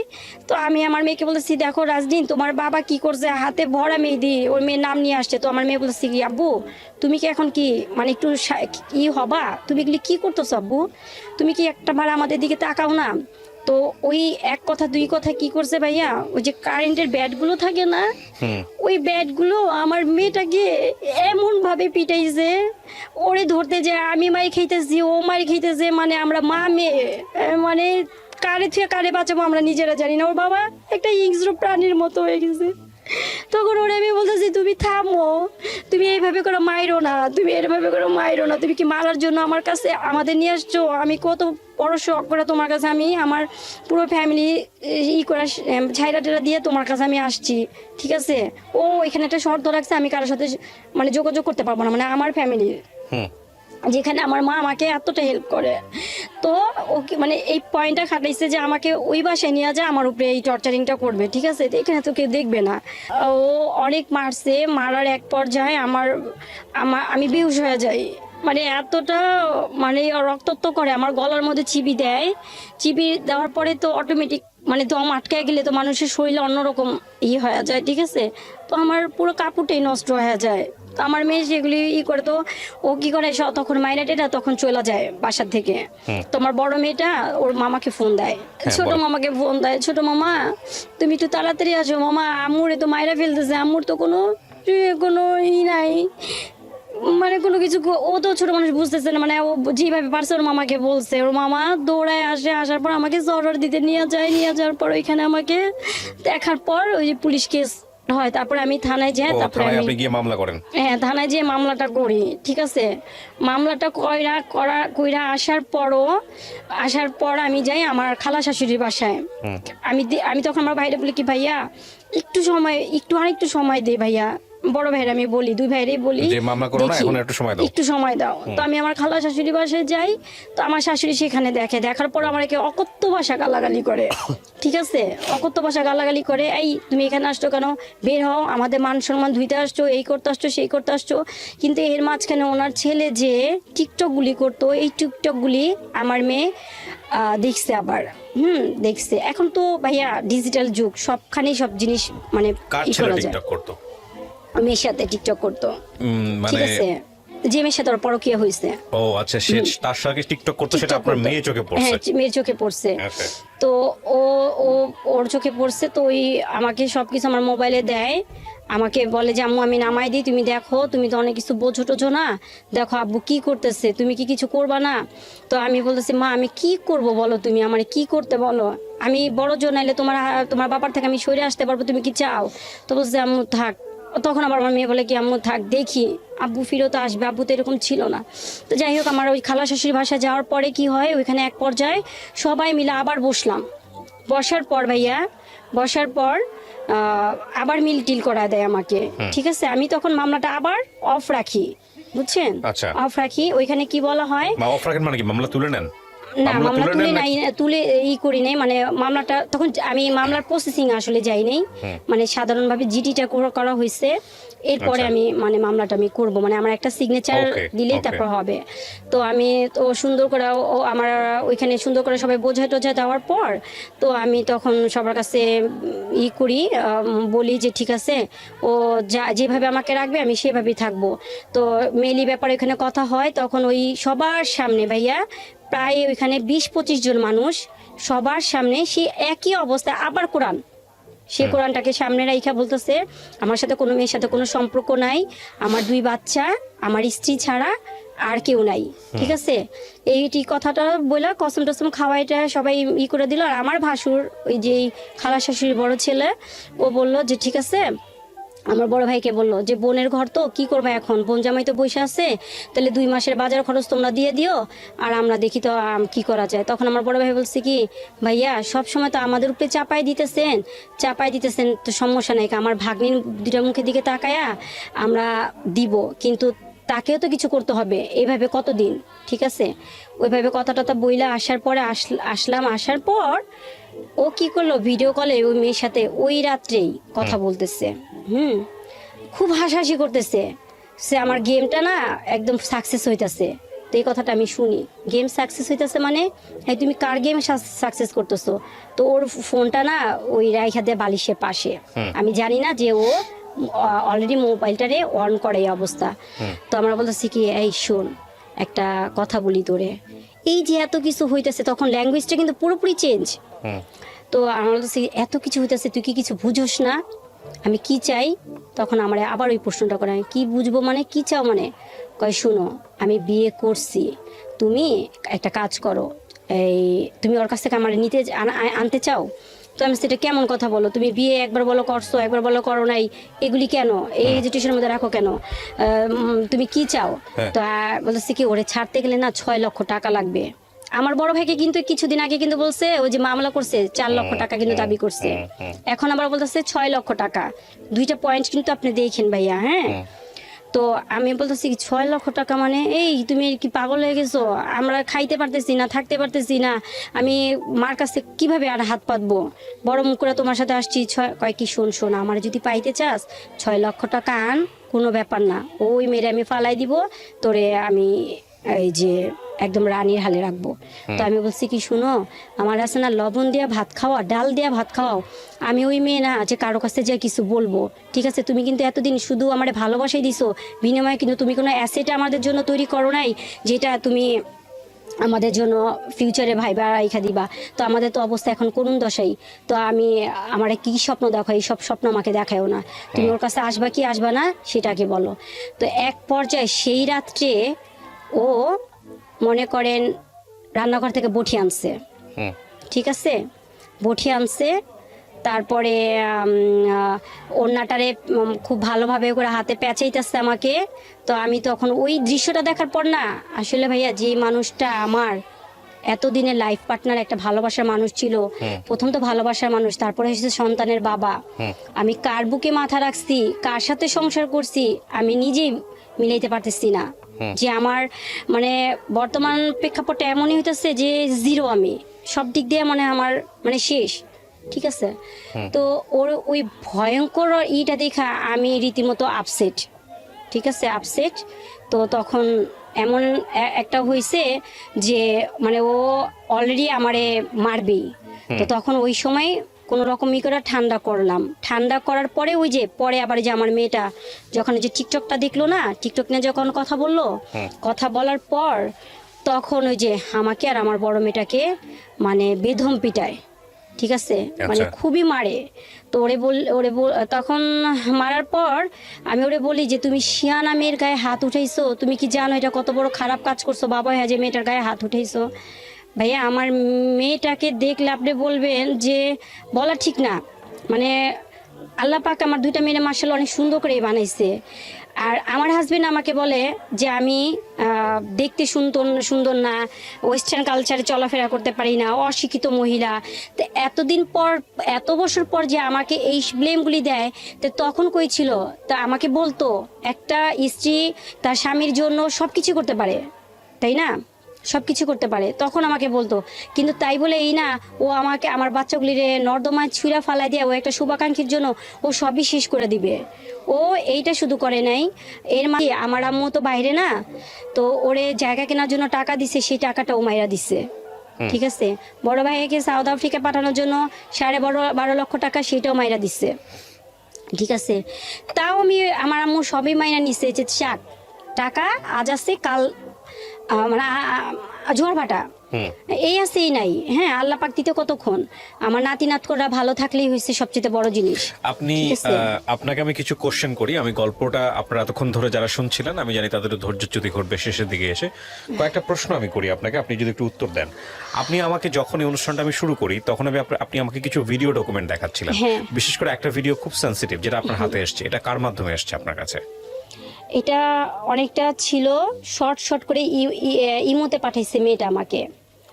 তো আমি আমার মেয়েকে বলতেছি, দেখো রাজদিন, তোমার বাবা কি করছে, হাতে ভরা মেহেদি, ওর মেয়ের নাম নিয়ে আসছে। তো আমার মেয়ে বলতেছি কি, আব্বু তুমি কি এখন কি মানে একটু ই হবা, তুমি এগুলি কি করতেছো আব্বু, তুমি কি একটা বার আমাদের দিকে তাকাও না? তো ওই এক কথা দুই কথা কি করছে ভাইয়া, ওই যে কারেন্টের ব্যাটগুলো থাকে না, ওই ব্যাটগুলো আমার মেয়েটাকে এমন ভাবে পিটাইছে, ওরে ধরতে যায় আমি মারি খাইতেছি, ও মারি খাইতেছে, মানে আমরা মা মেয়ে, মানে কারে থেকে কারে বাঁচাবো আমরা নিজেরা জানি না। ওর বাবা একটা হিংস্র প্রাণীর মতো হয়ে গেছে। তখন ওরা আমি বলতেছি, তুমি থামো, তুমি এইভাবে করে মাইরো না, তুমি এইভাবে করে মাইরো না, তুমি কি মারার জন্য আমার কাছে আমাদের নিয়ে আসছো? আমি কত বড় শখ করে তোমার কাছে, আমি আমার পুরো ফ্যামিলি করে ছাইরা টেরা দিয়ে তোমার কাছে আমি আসছি, ঠিক আছে? ও এখানে একটা শর্ত রাখছে, আমি কারোর সাথে মানে যোগাযোগ করতে পারবো না, মানে আমার ফ্যামিলি, যেখানে আমার মা আমাকে এতটা হেল্প করে। তো ওকে মানে এই পয়েন্টটা খাটাইছে যে আমাকে ওই বাসায় নিয়ে যায়, আমার উপরে এই টর্চারিংটা করবে, ঠিক আছে? তো এখানে তো কেউ দেখবে না। ও অনেক মারছে, মারার এক পর্যায়ে আমি বেহুশ হয়ে যাই, মানে এতটা মানে রক্তাক্ত করে, আমার গলার মধ্যে চিবি দেয়। চিবি দেওয়ার পরে তো অটোমেটিক মানে দম আটকে গেলে তো মানুষের শরীরে অন্যরকম হয়ে যায়, ঠিক আছে? তো আমার পুরো কাপড়টাই নষ্ট হয়ে যায়। তো আমার মেয়ে সেগুলি করে, তো ও কি করে তখন মাইনাটেটা তখন চলে যায় বাসার থেকে। তোমার বড় মেয়েটা ওর মামাকে ফোন দেয়, ছোট মামাকে ফোন দেয়, ছোট মামা তুমি একটু তাড়াতাড়ি আসো, মামা আম্মুরে তো মাইরা ফেলতেছে, আম্মুর তো কোনো নাই, মানে কোনো কিছু। ও তো ছোট মানুষ বুঝতেছে না, মানে ও যেভাবে পারছে ওর মামাকে বলছে, ওর মামা দৌড়ায় আসে, আসার পর আমাকে জরর দিতে নিয়ে যাওয়ার পর ওইখানে আমাকে দেখার পর ওই যে পুলিশ কেস হয়, তারপরে আমি থানায় যাই, তারপরে আপনি গিয়ে মামলা করেন। হ্যাঁ, থানায় যেয়ে মামলাটা করি, ঠিক আছে? মামলাটা কইরা আসার পর আমি যাই আমার খালা শাশুড়ির বাসায়। আমি তখন আমার ভাইরা বলি কি, ভাইয়া একটু সময় দে ভাইয়া, বড় ভাইরা আমি বলি, দুই ভাইরাই বলি একটু সময় দাও। তো আমি আমার খালা শাশুড়ি বাসায় যাই। তো আমার শাশুড়ি সেখানে দেখার পর আমার অকথ্য ভাষা গালাগালি করে, ঠিক আছে? অকথ্য ভাষা গালাগালি করে, এই তুমি এখানে আসছো কেন, বের হও, আমাদের মান সম্মান ধুইতে আসছো, এই করতে আসছো, সেই করতে আসছো। কিন্তু এর মাঝখানে ওনার ছেলে যে টিকটক গুলি করতো, এই টিকটক গুলি আমার মেয়ে দেখছে আবার, দেখছে। এখন তো ভাইয়া ডিজিটাল যুগ, সবখানেই সব জিনিস মানে মেয়ের সাথে টিকটক করতো, ঠিক আছে? যে মেয়ের সাথে ওর পরকীয়া হয়েছে, ও আচ্ছা, সে তার সাথে টিকটক করতো, সেটা আপনার মেয়ে চোখে পড়ছে? হ্যাঁ, মেয়ের চোখে পড়ছে। তো ওর চোখে পড়ছে, তো ওই আমাকে সবকিছু আমার মোবাইলে দেয়, আমাকে বলে যে আম্মু আমি নামাই দিই, তুমি দেখো, তুমি তো অনেক কিছু বোঝো না, দেখো আব্বু কি করতেছে, তুমি কি কিছু করবা না? তো আমি বলতেছি, মা আমি কি করব বলো, তুমি আমার কি করতে বলো, আমি বড় জন নাইলে তোমার বাবার থেকে আমি সরে আসতে পারবো, তুমি কি চাও? তো বলছে আম্মু থাক। তখন আবার আমার মেয়ে বলে কি, আম্মু থাক, দেখি আব্বু ফিরত আসবে, আব্বু তো এরকম ছিল না। তো যাই হোক, আমার ওই খালা শাশুড়ির বাসায় যাওয়ার পরে কি হয়, ওইখানে এক পর্যায়ে সবাই মিলে আবার বসার পর ভাইয়া আবার মিল টিল করা দেয় আমাকে, ঠিক আছে? আমি তখন মামলাটা আবার অফ রাখি, বুঝছেন? অফ রাখি। ওইখানে কি বলা হয়, অফ রাখেন মানে কি, মামলা তুলে নেন? না মামলা তুলে করি নাই, মানে মামলাটা তখন আমি মামলার প্রসেসিং আসলে যাই নাই, মানে সাধারণভাবে জিডিটা করা হয়েছে, এরপরে আমি মানে মামলাটা আমি করব, মানে আমার একটা সিগনেচার দিলেই তারপর হবে। তো আমি তো সুন্দর করে আমার ওইখানে সুন্দর করে সবাই বোঝায় টোঝা দেওয়ার পর তো আমি তখন সবার কাছে করি, বলি যে ঠিক আছে ও যেভাবে আমাকে রাখবে আমি সেভাবেই থাকবো। তো মেলি ব্যাপারে এখানে কথা হয়, তখন ওই সবার সামনে ভাইয়া প্রায় ওইখানে 20-25 জন মানুষ সবার সামনে সে একই অবস্থায় আবার কোরআন, সে কোরআনটাকে সামনে রাইখা বলতেছে আমার সাথে কোনো মেয়ের সাথে কোনো সম্পর্ক নাই, আমার 2 বাচ্চা আমার স্ত্রী ছাড়া আর কেউ নাই, ঠিক আছে। এইটি কথাটা বলে কসম টসম খাওয়াইটা সবাই করে দিল। আর আমার ভাসুর ওই যে খালা শাশুড়ির বড় ছেলে ও বলল যে ঠিক আছে, আমার বড় ভাইকে বললো যে বোনের ঘর তো কি করবে এখন, বোন জামাই তো বসে আছে, তাহলে 2 মাসের বাজার খরচ তোমরা দিয়ে দিও আর আমরা দেখি তো কি করা যায়। তখন আমার বড় ভাই বলছে কি ভাইয়া সব সময় তো আমাদের উপরে চাপাই দিতেছেন তো সমস্যা নাই, আমার ভাগ্নির 2টা মুখের দিকে তাকায়া আমরা দিব, কিন্তু তাকেও তো কিছু করতে হবে, এইভাবে কতদিন, ঠিক আছে। ওইভাবে কথাটা বইলা আসার পরে আসার পর ও কি করলো, ভিডিও কলে ওই মেয়ের সাথে ওই রাত্রেই কথা বলতেছে, খুব হাসাহাসি করতেছে, সে আমার গেমটা না একদম সাকসেস হইতাছে। তো এই কথাটা আমি শুনি, গেম সাকসেস হইতাছে মানে এই তুমি কার গেম সাকসেস করতেছো, তো ওর ফোনটা না ওই রাইখা দিয়ে বালিশের পাশে, আমি জানি না যে ও অলরেডি মোবাইলটারে অন করে এই অবস্থা। তো আমরা বলতেছি কি এই শোন একটা কথা বলি তোরে, এই যে এত কিছু হইতেছে, তখন ল্যাঙ্গুয়েজটা কিন্তু পুরোপুরি চেঞ্জ। তো আমরা বলতেছি এত কিছু হইতেছে তুই কি কিছু বুঝোস না আমি কি চাই, তখন আমার আবার ওই প্রশ্নটা করে আমি কি বুঝবো মানে কি চাও, মানে কয় শুনো আমি বিয়ে করছি, তুমি একটা কাজ করো, এই তুমি ওর কাছ থেকে আমার আনতে চাও। তো আমি সেটা কেমন কথা বলো, তুমি বিয়ে একবার বলো করছো একবার বলো করো নাই, এগুলি কেন এই এজিটেশনের মধ্যে রাখো কেন, তুমি কি চাও। তো বলতেছি কি ওরে ছাড়তে গেলে না 6 লক্ষ টাকা লাগবে। আমার বড় ভাইকে কিন্তু কিছুদিন আগে কিন্তু বলছে ওই যে মামলা করছে 4 লক্ষ টাকা কিন্তু দাবি করছে, এখন আবার বলতেছে 6 লক্ষ টাকা। 2টা পয়েন্ট কিন্তু আপনি দেখেন ভাইয়া, হ্যাঁ। তো আমি বলতেছি 6 লক্ষ টাকা মানে এই তুমি কি পাগল হয়ে গেছো, আমরা খাইতে পারতেছি না থাকতে পারতেছি না, আমি মার কাছে কিভাবে আর হাত পাতবো, বড় মুখ করে তোমার সাথে আসছি। কয় কি শোন আমার যদি পাইতে চাস 6 লক্ষ টাকা আন, কোনো ব্যাপার না, ওই মেরে আমি ফালাই দিব, তোরে আমি এই যে একদম রানীর হালে রাখবো। তো আমি বলছি কি শুনো আমার আছে না লবণ দিয়া ভাত খাওয়া, ডাল দিয়া ভাত খাওয়াও, আমি ওই মেয়ে না যে কারো কাছে যে কিছু বলবো, ঠিক আছে। তুমি কিন্তু এতদিন শুধু আমার ভালোবাসাই দিছো, বিনিময়ে কিন্তু তুমি কোনো অ্যাসেট আমাদের জন্য তৈরি করো নাই যেটা তুমি আমাদের জন্য ফিউচারে ভাইবা রাইখা দিবা। তো আমাদের তো অবস্থা এখন করুণ দশাই, তো আমি আমার কি স্বপ্ন দেখো, এই সব স্বপ্ন আমাকে দেখায়ও না, তুমি ওর কাছে আসবা কি আসবা না সেটাকে বলো। তো এক পর্যায়ে সেই রাত্রে ও মনে করেন রান্নাঘর থেকে বটি আনছে, ঠিক আছে, বটি আনছে, তারপরে ওড়নাটারে খুব ভালোভাবে করে হাতে পেঁচাইতেছে আমাকে। তো আমি তখন ওই দৃশ্যটা দেখার পর না আসলে ভাইয়া যে মানুষটা আমার এতদিনের লাইফ পার্টনার, একটা ভালোবাসার মানুষ ছিল, প্রথম তো ভালোবাসার মানুষ, তারপরে এসেছে সন্তানের বাবা, আমি কার বুকে মাথা রাখছি কার সাথে সংসার করছি আমি নিজেই মিলাইতে পারতেছি না। যে আমার মানে বর্তমান প্রেক্ষাপটে এমনই হইতেছে যে জিরো, আমি সব দিক দিয়ে মানে আমার মানে শেষ, ঠিক আছে। তো ওর ওই ভয়ঙ্কর ইটা দেখা আমি রীতিমতো আপসেট, ঠিক আছে, আপসেট। তো তখন এমন একটা হয়েছে যে মানে ও অলরেডি আমারে মারবেই। তো তখন ওই সময় কোনো রকম করে ঠান্ডা করলাম, ঠান্ডা করার পরে ওই যে পরে আবার যে আমার মেয়েটা যখন যে টিকটকটা দেখলো না, টিকটক নিয়ে যখন কথা বললো, কথা বলার পর তখন ওই যে আমাকে আর আমার বড় মেয়েটাকে মানে বেধম পিটায়, ঠিক আছে, মানে খুবই মারে। তো তখন মারার পর আমি ওরে বলি যে তুমি শিয়ানা মেয়ের গায়ে হাত উঠাইছো, তুমি কি জানো এটা কত বড় খারাপ কাজ করছো বাবা, হ্যাঁ যে মেয়েটার গায়ে হাত উঠাইছো। ভাইয়া আমার মেয়েটাকে দেখলে আপনি বলবেন যে বলা ঠিক না, মানে আল্লাহ পাক আমার 2টা মেয়ে মাশাআল্লাহ অনেক সুন্দর করে বানাইছে। আর আমার হাজবেন্ড আমাকে বলে যে আমি দেখতে সুন্দর না, ওয়েস্টার্ন কালচারে চলাফেরা করতে পারি না, অশিক্ষিত মহিলা। তো এতদিন পর এত বছর পর যে আমাকে এই ব্লেমগুলি দেয়, তো তখন কই ছিল, তা আমাকে বলতো একটা স্ত্রী তার স্বামীর জন্য সব কিছু করতে পারে, তাই না। সবকিছু করতে পারে, তখন আমাকে বলতো। কিন্তু তাই বলে এই না, ও আমাকে আমার বাচ্চাগুলিরে নর্দমায় ছুঁড়া ফালাই দিয়ে ও একটা শুভাকাঙ্ক্ষীর জন্য ও সবই শেষ করে দিবে। ও এইটা শুধু করে নাই, এর মানে আমার আম্মু তো বাইরে না, তো ওরে জায়গা কেনার জন্য টাকা দিছে, সেই টাকাটা ও মাইরা দিছে। ঠিক আছে, বড় ভাইকে সাউথ আফ্রিকা পাঠানোর জন্য 12.5 লক্ষ টাকা, সেটাও মাইরা দিচ্ছে। ঠিক আছে, তাও আমি আমার আম্মু সবই মাইনা নিছে যে চাক টাকা আজ আছে কাল মানে জোয়ার ভাটা এই আছে এই নাই। হ্যাঁ, আল্লাহ পাক দিতে কতক্ষণ, আমার নাতি নাতকরা ভালো থাকলেই হয়েছে সবচেয়ে বড় জিনিস। আপনি আপনাকে আমি কিছু কোশ্চেন করি, আমি গল্পটা আপনারা এতক্ষণ ধরে যারা শুনছিলেন আমি জানি তাদের ধৈর্যচ্যুতি ঘটবে শেষের দিকে এসে। কয়েকটা প্রশ্ন আমি করি আপনাকে, আপনি যদি একটু উত্তর দেন। আপনি আমাকে যখন এই অনুষ্ঠানটা আমি শুরু করি তখন আপনি আমাকে কিছু ভিডিও ডকুমেন্ট দেখাচ্ছিলেন, বিশেষ করে একটা ভিডিও খুব সেন্সিটিভ যেটা আপনার হাতে এসছে, এটা কার মাধ্যমে এসছে আপনার কাছে? এটা অনেকটা ছিল শর্ট করে ইমোতে পাঠাইছে মেয়েটা আমাকে।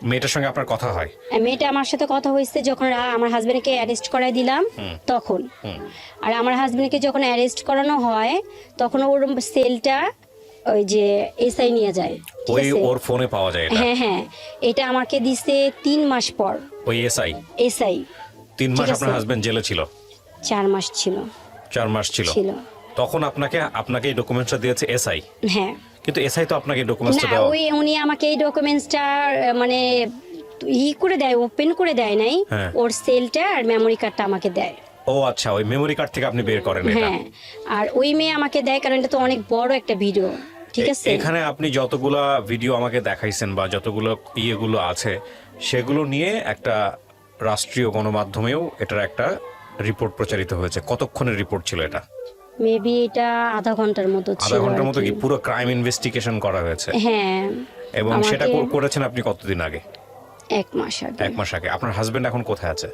মেয়েটার সঙ্গে আপনার কথা হয়? মেয়েটা আমার সাথে কথা হয়েছে যখন আমার হাজবেন্ডকে অ্যারেস্ট করাই দিলাম তখন। আর আমার হাজবেন্ডকে যখন অ্যারেস্ট করানো হয় তখন ওর সেলটা ওই যে এসআই নিয়ে যায়, ওর ফোনে পাওয়া যায় এটা? হ্যাঁ হ্যাঁ, এটা আমাকে দিছে 3 মাস পর। ওই এসআই 3 মাস আপনার হাজবেন্ড জেলে ছিল? 4 মাস ছিল। 4 মাস ছিল তখন আপনাকে এই ডকুমেন্টসটা দিয়েছে এসআই? হ্যাঁ, কিন্তু এসআই তো আপনাকে এই ডকুমেন্টসটা দাও। উনি আমাকে এই ডকুমেন্টসটা মানে করে দেয়, ওপেন করে দেয় নাই, ওর সেলটা আর মেমরি কার্ডটা আমাকে দেয়। ও আচ্ছা, ওই মেমরি কার্ড থেকে আপনি বের করেন এটা? হ্যাঁ, আর ওই মেয়ে আমাকে দেয় কারণ এটা তো অনেক বড় একটা ভিডিও। ঠিক আছে, এখানে আপনি যতগুলা ভিডিও আমাকে দেখাইছেন বা যতগুলো ইয়েগুলো আছে সেগুলো নিয়ে একটা রাষ্ট্রীয় গণমাধ্যমেও এটার একটা রিপোর্ট প্রচারিত হয়েছে। কতক্ষণের রিপোর্ট ছিল এটা? মেবি এটা আধা ঘন্টার মতো ছিল। আধা ঘন্টার মতো? কি পুরো ক্রাইম ইনভেস্টিগেশন করা হয়েছে? হ্যাঁ। এবং সেটা করেছেন আপনি কতদিন আগে? 1 মাস আগে। 1 মাস আগে। আপনার হাজবেন্ড এখন কোথায় আছে?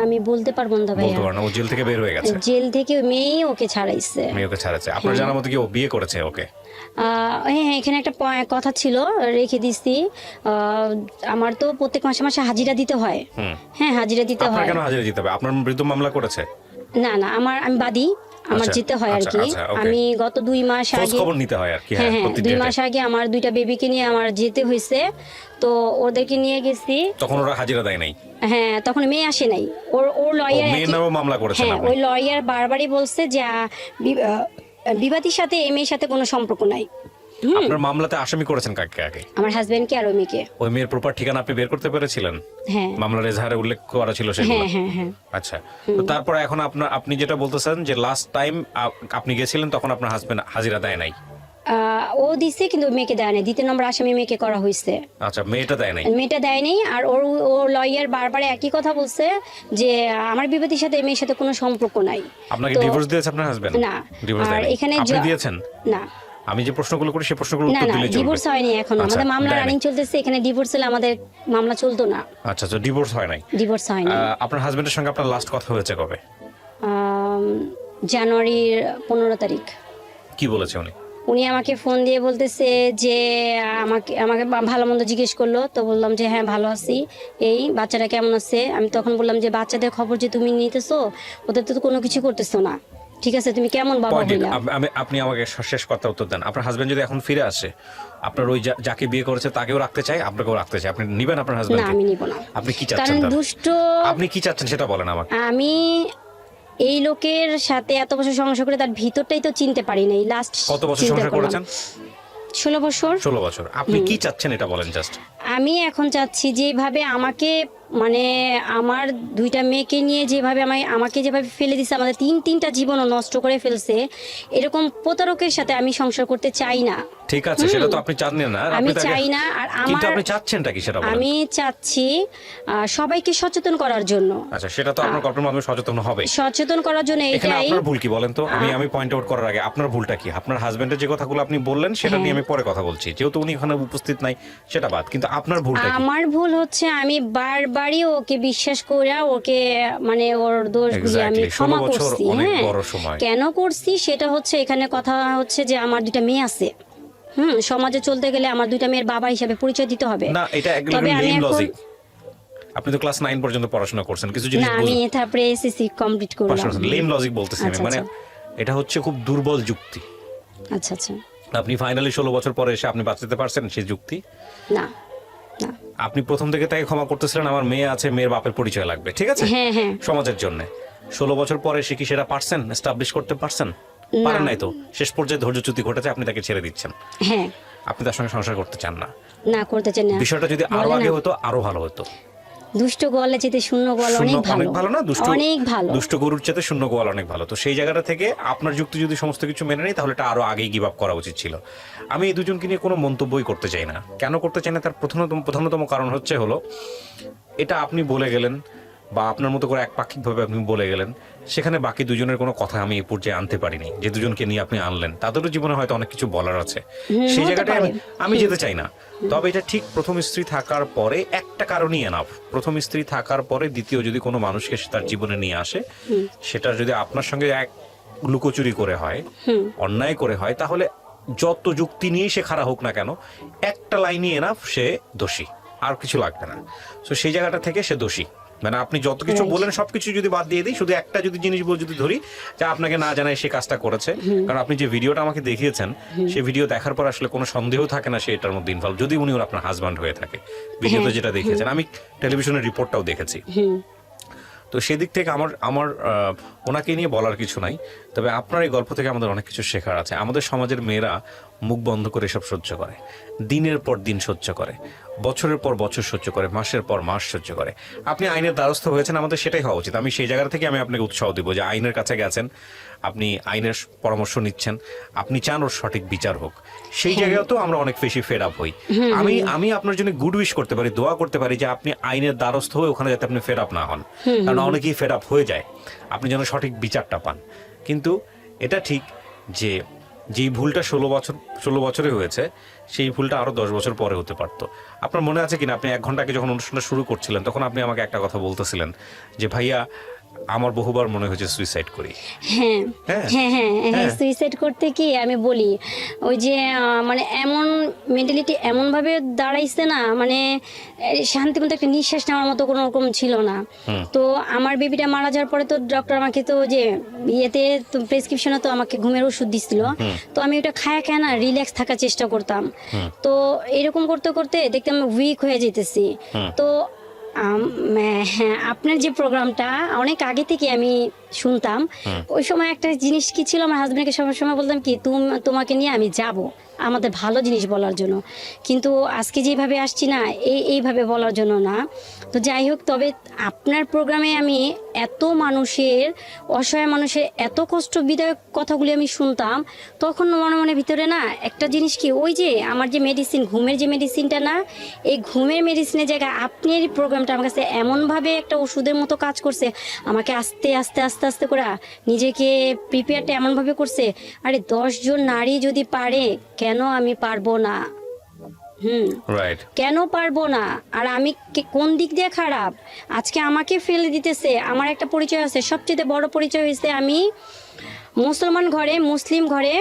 আমি বলতে পারবো না ভাই। বলতে পারো না? ও জেল থেকে বের হয়ে গেছে? জেল থেকে মেয়ে ওকে ছাড়াইছে। মেয়ে ওকে ছাড়াইছে? আপনার জানার মতো কি ও বিয়ে করেছে ওকে? হ্যাঁ, এখানে একটা কথা ছিল, রেখে দিছি। আমার তো প্রত্যেক মাসে মাসে হাজিরা দিতে হয়। হ্যাঁ, হাজিরা দিতে হয়। কেন হাজিরা দিতে হবে? আপনার বিরুদ্ধে মামলা করেছে? না না, আমি বাদী, আমার যেতে হয় আর কি। আমি গত 2 মাস আগে খবর নিতে হয় আর কি। হ্যাঁ, 2 মাস আগে আমার 2টা বেবিকে নিয়ে আমার যেতে হয়েছে, তো ওদেরকে নিয়ে গেছি। তখন ওরা হাজিরা দেয় নাই? হ্যাঁ, তখন মেয়ে আসে নাই। ওর লয়ার মামলা করেছেন? হ্যাঁ, ওই লয়ার বারবারই বলছে যে বিবাদীর সাথে এই মেয়ের সাথে কোনো সম্পর্ক নাই। আপনার মামলাতে আসামি করেছেন কাকে আগে? আমার হাজবেন্ডকে আর ওই মেয়েকে। ওই মেয়ের প্রপার ঠিকানা আপনি বের করতে পেরেছিলেন? হ্যাঁ, মামলার এজাহারে উল্লেখ করা ছিল সেগুলো? হ্যাঁ হ্যাঁ হ্যাঁ। আচ্ছা, তো তারপরে এখন আপনি যেটা বলতেছেন যে লাস্ট টাইম আপনি গেছিলেন তখন আপনার হাজবেন্ড হাজিরা দেয় নাই? ও দিছে কিন্তু মেয়েকে দেয় নাই। 2 নম্বর আসামি মেয়েকে করা হয়েছে। আচ্ছা, মেয়েটা দেয় নাই? মেয়েটা দেয় নাই। আর ওর লয়ার বারবার একই কথা বলছে যে আমার বিবাদীর সাথে মেয়ের সাথে কোনো সম্পর্ক নাই। আপনাকে ডিভোর্স দিয়েছে আপনার হাজবেন্ড? না, ডিভোর্স দেয় নাই। এখানে আপনি দিয়েছেন? না। আমি যে প্রশ্নগুলো করি সেই প্রশ্নগুলো উত্তর দিলে চলবে? ডিভোর্স হয়নি এখন। আমাদের মামলা রানিং চলতেছে, এখানে ডিভোর্স হলে আমাদের মামলা চলতো না। আচ্ছা, তো ডিভোর্স হয় নাই? ডিভোর্স হয়নি। আপনার হাজবেন্ডের সঙ্গে আপনার লাস্ট কথা হয়েছে কবে? জানুয়ারির 15 তারিখ। কি বলেছে উনি? উনি আমাকে ফোন দিয়ে বলতেছে যে আমাকে ভালো মন্দ জিজ্ঞেস করলো, তো বললাম যে হ্যাঁ ভালো আছি, এই বাচ্চাটা কেমন আছে। আমি তখন বললাম যে বাচ্চাদের খবর যে তুমি নিতেছো, ওদের তো কোনো কিছু করতেছো না, ঠিক আছে, তুমি কেমন বাবা হইলা। আপনি আমাকে শেষ কথা উত্তর দেন। আপনার হাজবেন্ড যদি এখন ফিরে আসে, আপনার ওই যাকে বিয়ে করেছে তাকেও রাখতে চাই, আপনাকেও রাখতে চাই, আপনি নিবেন আপনার হাজবেন্ড? না, আমি নিব না। আপনি কি চাচ্ছেন? কারণ দুষ্ট। আপনি কি চাচ্ছেন সেটা বলেন আমাকে। আমি এই লোকের সাথে এত বছর সংসার করে তার ভিতরটাই তো চিনতে পারি নাই। লাস্ট কত বছর সংসার করেছেন? 16 বছর। 16 বছর। আপনি কি চাচ্ছেন এটা বলেন জাস্ট। আমি এখন চাচ্ছি যেভাবে আমাকে মানে আমার 2টা মেয়েকে নিয়ে যেভাবে আমাকে যেভাবে ফেলে দিছে, আমাদের তিনটা জীবনও নষ্ট করে ফেলছে, এরকম প্রতারকের সাথে আমি সংসার করতে চাই না। ঠিক আছে, সেটা তো আপনি চান না। আমি চাই না। আর কিন্তু আপনি চাচ্ছেনটা কি সেটা বলেন। আমি চাচ্ছি সবাইকে সচেতন করার জন্য। আচ্ছা, সেটা তো আপনার গল্পের মাধ্যমে সচেতন হবে। সচেতন করার জন্য এখানে আপনার ভুল কি বলেন তো? আমি পয়েন্ট আউট করার আগে আপনার ভুলটা কি? আপনার হাজবেন্ডের যে কথাগুলো আপনি বললেন সেটা নিয়ে আমি পরে কথা বলছি, যেহেতু উনি এখানে উপস্থিত নাই সেটা বাদ। কিন্তু আপনার ভুলটা কি? আমার ভুল হচ্ছে আমি বারবারই ওকে বিশ্বাস করে ওকে মানে ওর দোষগুলি আমি ক্ষমা করছি। হ্যাঁ, কেন করছি সেটা হচ্ছে এখানে কথা হচ্ছে যে আমার 2টা মেয়ে আছে। সমাজে চলতে গেলে আমার 2টা মেয়ের বাবা হিসেবে পরিচয় দিতে হবে। না, এটা একদম লেম লজিক। আপনি তো ক্লাস 9 পর্যন্ত পড়াশোনা করছেন, কিছু জিনিস না, আমি তারপরে এসএসসি কমপ্লিট করলাম। লেম লজিক বলতেছি আমি, মানে এটা হচ্ছে খুব দুর্বল যুক্তি। আচ্ছা আচ্ছা। আপনি ফাইনালি 16 বছর পরে এসে আপনি বাঁচাতে পারছেন সেই যুক্তি? না। আপনি প্রথম থেকে তাকে ক্ষমা করতেছিলেন, আমার মেয়ে আছে, মেয়ের বাপের পরিচয় লাগবে, ঠিক আছে, হ্যাঁ হ্যাঁ সমাজের জন্য। 16 বছর পরে সে কি সেটা পারছেন এস্টাবলিশ করতে পারছেন? পারেন নাই তো। শেষ পর্যায়ে ধৈর্যচ্যুতি ঘটেছে, আপনি তাকে ছেড়ে দিচ্ছেন। হ্যাঁ, আপনি তার সঙ্গে সংসার করতে চান না। না করতে চাই না। বিষয়টা যদি আরো বলে আগে না, হতো আরো ভালো হতো। দুষ্ট গোয়ালে যেতে শূন্য গোয়াল শূন্য অনেক অনেক ভালো না? অনেক ভালো। দুষ্ট গরুর চেয়ে শূন্য গোয়াল অনেক ভালো। তো সেই জায়গাটা থেকে আপনার যুক্তি যদি সমস্ত কিছু মেনে নেই, তাহলে এটা আরো আগেই গিভ আপ করা উচিত ছিল। আমি এই দুজনকে নিয়ে কোনো মন্তব্যই করতে চাই না। কেন করতে চাই না, তার প্রধানতম কারণ হলো এটা আপনি বলে গেলেন, বা আপনার মতো করে একপাক্ষিকভাবে আপনি বলে গেলেন, সেখানে বাকি দুজনের কোনো কথা আমি এই পর্যায়ে আনতে পারিনি। যে দুজনকে নিয়ে আপনি আনলেন, তাদেরও জীবনে হয়তো অনেক কিছু বলার আছে, সেই জায়গাটায় আমি যেতে চাই না। তবে এটা ঠিক প্রথম স্ত্রী থাকার পরে একটা কারণই এনাফ। প্রথম স্ত্রী থাকার পরে দ্বিতীয় যদি কোনো মানুষকে সে তার জীবনে নিয়ে আসে, সেটা যদি আপনার সঙ্গে এক লুকোচুরি করে হয়, অন্যায় করে হয়, তাহলে যত যুক্তি নিয়ে সে খাড়া হোক না কেন, একটা লাইনই এনাফ, সে দোষী, আর কিছু লাগবে না। তো সেই জায়গাটা থেকে সে দোষী। মানে আপনি যত কিছু বলেন সবকিছু যদি বাদ দিয়ে দিই, শুধু একটা যদি জিনিস যদি ধরি, যে আপনাকে না জানায় সে কাজটা করেছে, কারণ আপনি যে ভিডিওটা আমাকে দেখিয়েছেন, সেই ভিডিও দেখার পর আসলে কোনো সন্দেহ থাকে না সে এটার মধ্যে ইনভলভ, যদি উনি ওর আপনার হাজব্যান্ড হয়ে থাকে। ভিডিওতে যেটা দেখিয়েছেন, আমি টেলিভিশনের রিপোর্টটাও দেখেছি। তো সেদিক থেকে আমার ওনাকে নিয়ে বলার কিছু নাই। তবে আপনার এই গল্প থেকে আমাদের অনেক কিছু শেখার আছে। আমাদের সমাজের মেয়েরা মুখ বন্ধ করে এসব সহ্য করে, দিনের পর দিন সহ্য করে, বছরের পর বছর সহ্য করে, মাসের পর মাস সহ্য করে। আপনি আইনের দ্বারস্থ হয়েছেন, আমাদের সেটাই হওয়া উচিত। আমি সেই জায়গা থেকে আমি আপনাকে উৎসাহ দিব যে আইনের কাছে গেছেন, আপনি আইনের পরামর্শ নিচ্ছেন, আপনি চান ওর সঠিক বিচার হোক। সেই জায়গাতেও আমরা অনেক বেশি ফেড আপ হই। আমি আপনার জন্য গুড উইশ করতে পারি, দোয়া করতে পারি যে আপনি আইনের দ্বারস্থ হয়ে ওখানে যাতে আপনি ফেড আপ না হন, কারণ অনেকেই ফেড আপ হয়ে যায়। আপনি যেন সঠিক বিচারটা পান। কিন্তু এটা ঠিক যে যেই ভুলটা 16 বছরে হয়েছে, সেই ভুলটা আরো 10 বছর পরে হতে পারতো। আপনার মনে আছে কিনা, আপনি 1 ঘন্টা আগে যখন অনুষ্ঠানটা শুরু করছিলেন, তখন আপনি আমাকে একটা কথা বলতেছিলেন যে ভাইয়া, আমার বহুবার মনে হয়েছে সুইসাইড করি। হ্যাঁ হ্যাঁ হ্যাঁ হ্যাঁ হ্যাঁ, সুইসাইড করতে কি আমি বলি, ওই যে মানে এমন মেন্টালিটি এমন ভাবে দাঁড়াইছে না, মানে শান্তিমতো একটা নিঃশ্বাস নেওয়ার মতো কোনো রকম ছিল না। তো আমার বেবিটা মারা যাওয়ার পরে তো ডক্টর আমাকে তো যে ইয়েতে প্রেসক্রিপশনে তো আমাকে ঘুমের ওষুধ দিছিল। তো আমি ওটা খায়া খায় না রিল্যাক্স থাকার চেষ্টা করতাম। তো এরকম করতে করতে দেখতাম উইক হয়ে যেতেছি। তো হ্যাঁ, আপনার যে প্রোগ্রামটা অনেক আগে থেকে আমি শুনতাম। ওই সময় একটা জিনিস কি ছিল, আমার হাজবেন্ডকে সবসময় বলতাম কি, তোমাকে নিয়ে আমি যাব আমাদের ভালো জিনিস বলার জন্য, কিন্তু আজকে যেভাবে আসছি না, এইভাবে বলার জন্য না। তো যাই হোক, তবে আপনার প্রোগ্রামে আমি এত মানুষের, অসহায় মানুষের এত কষ্ট বিদায়ক কথাগুলি আমি শুনতাম, তখন মনে মনে ভিতরে না একটা জিনিস কি, ওই যে আমার যে মেডিসিন, ঘুমের যে মেডিসিনটা না, এই ঘুমের মেডিসিনের জায়গায় আপনার এই প্রোগ্রামটা আমার কাছে এমনভাবে একটা ওষুধের মতো কাজ করছে, আমাকে আস্তে আস্তে আস্তে আস্তে করে নিজেকে প্রিপেয়ারটা এমনভাবে করছে, আরে 10 জন নারী যদি পারে, কেন আমি পারবো না? কেন পারবো না? আর আমি কোন দিক দিয়ে খারাপ? আজকে আমাকে ফেলে দিতেছে। আমার একটা পরিচয় আছে, সবচেয়ে বড় পরিচয় হয়েছে আমি মুসলমান ঘরে, মুসলিম ঘরে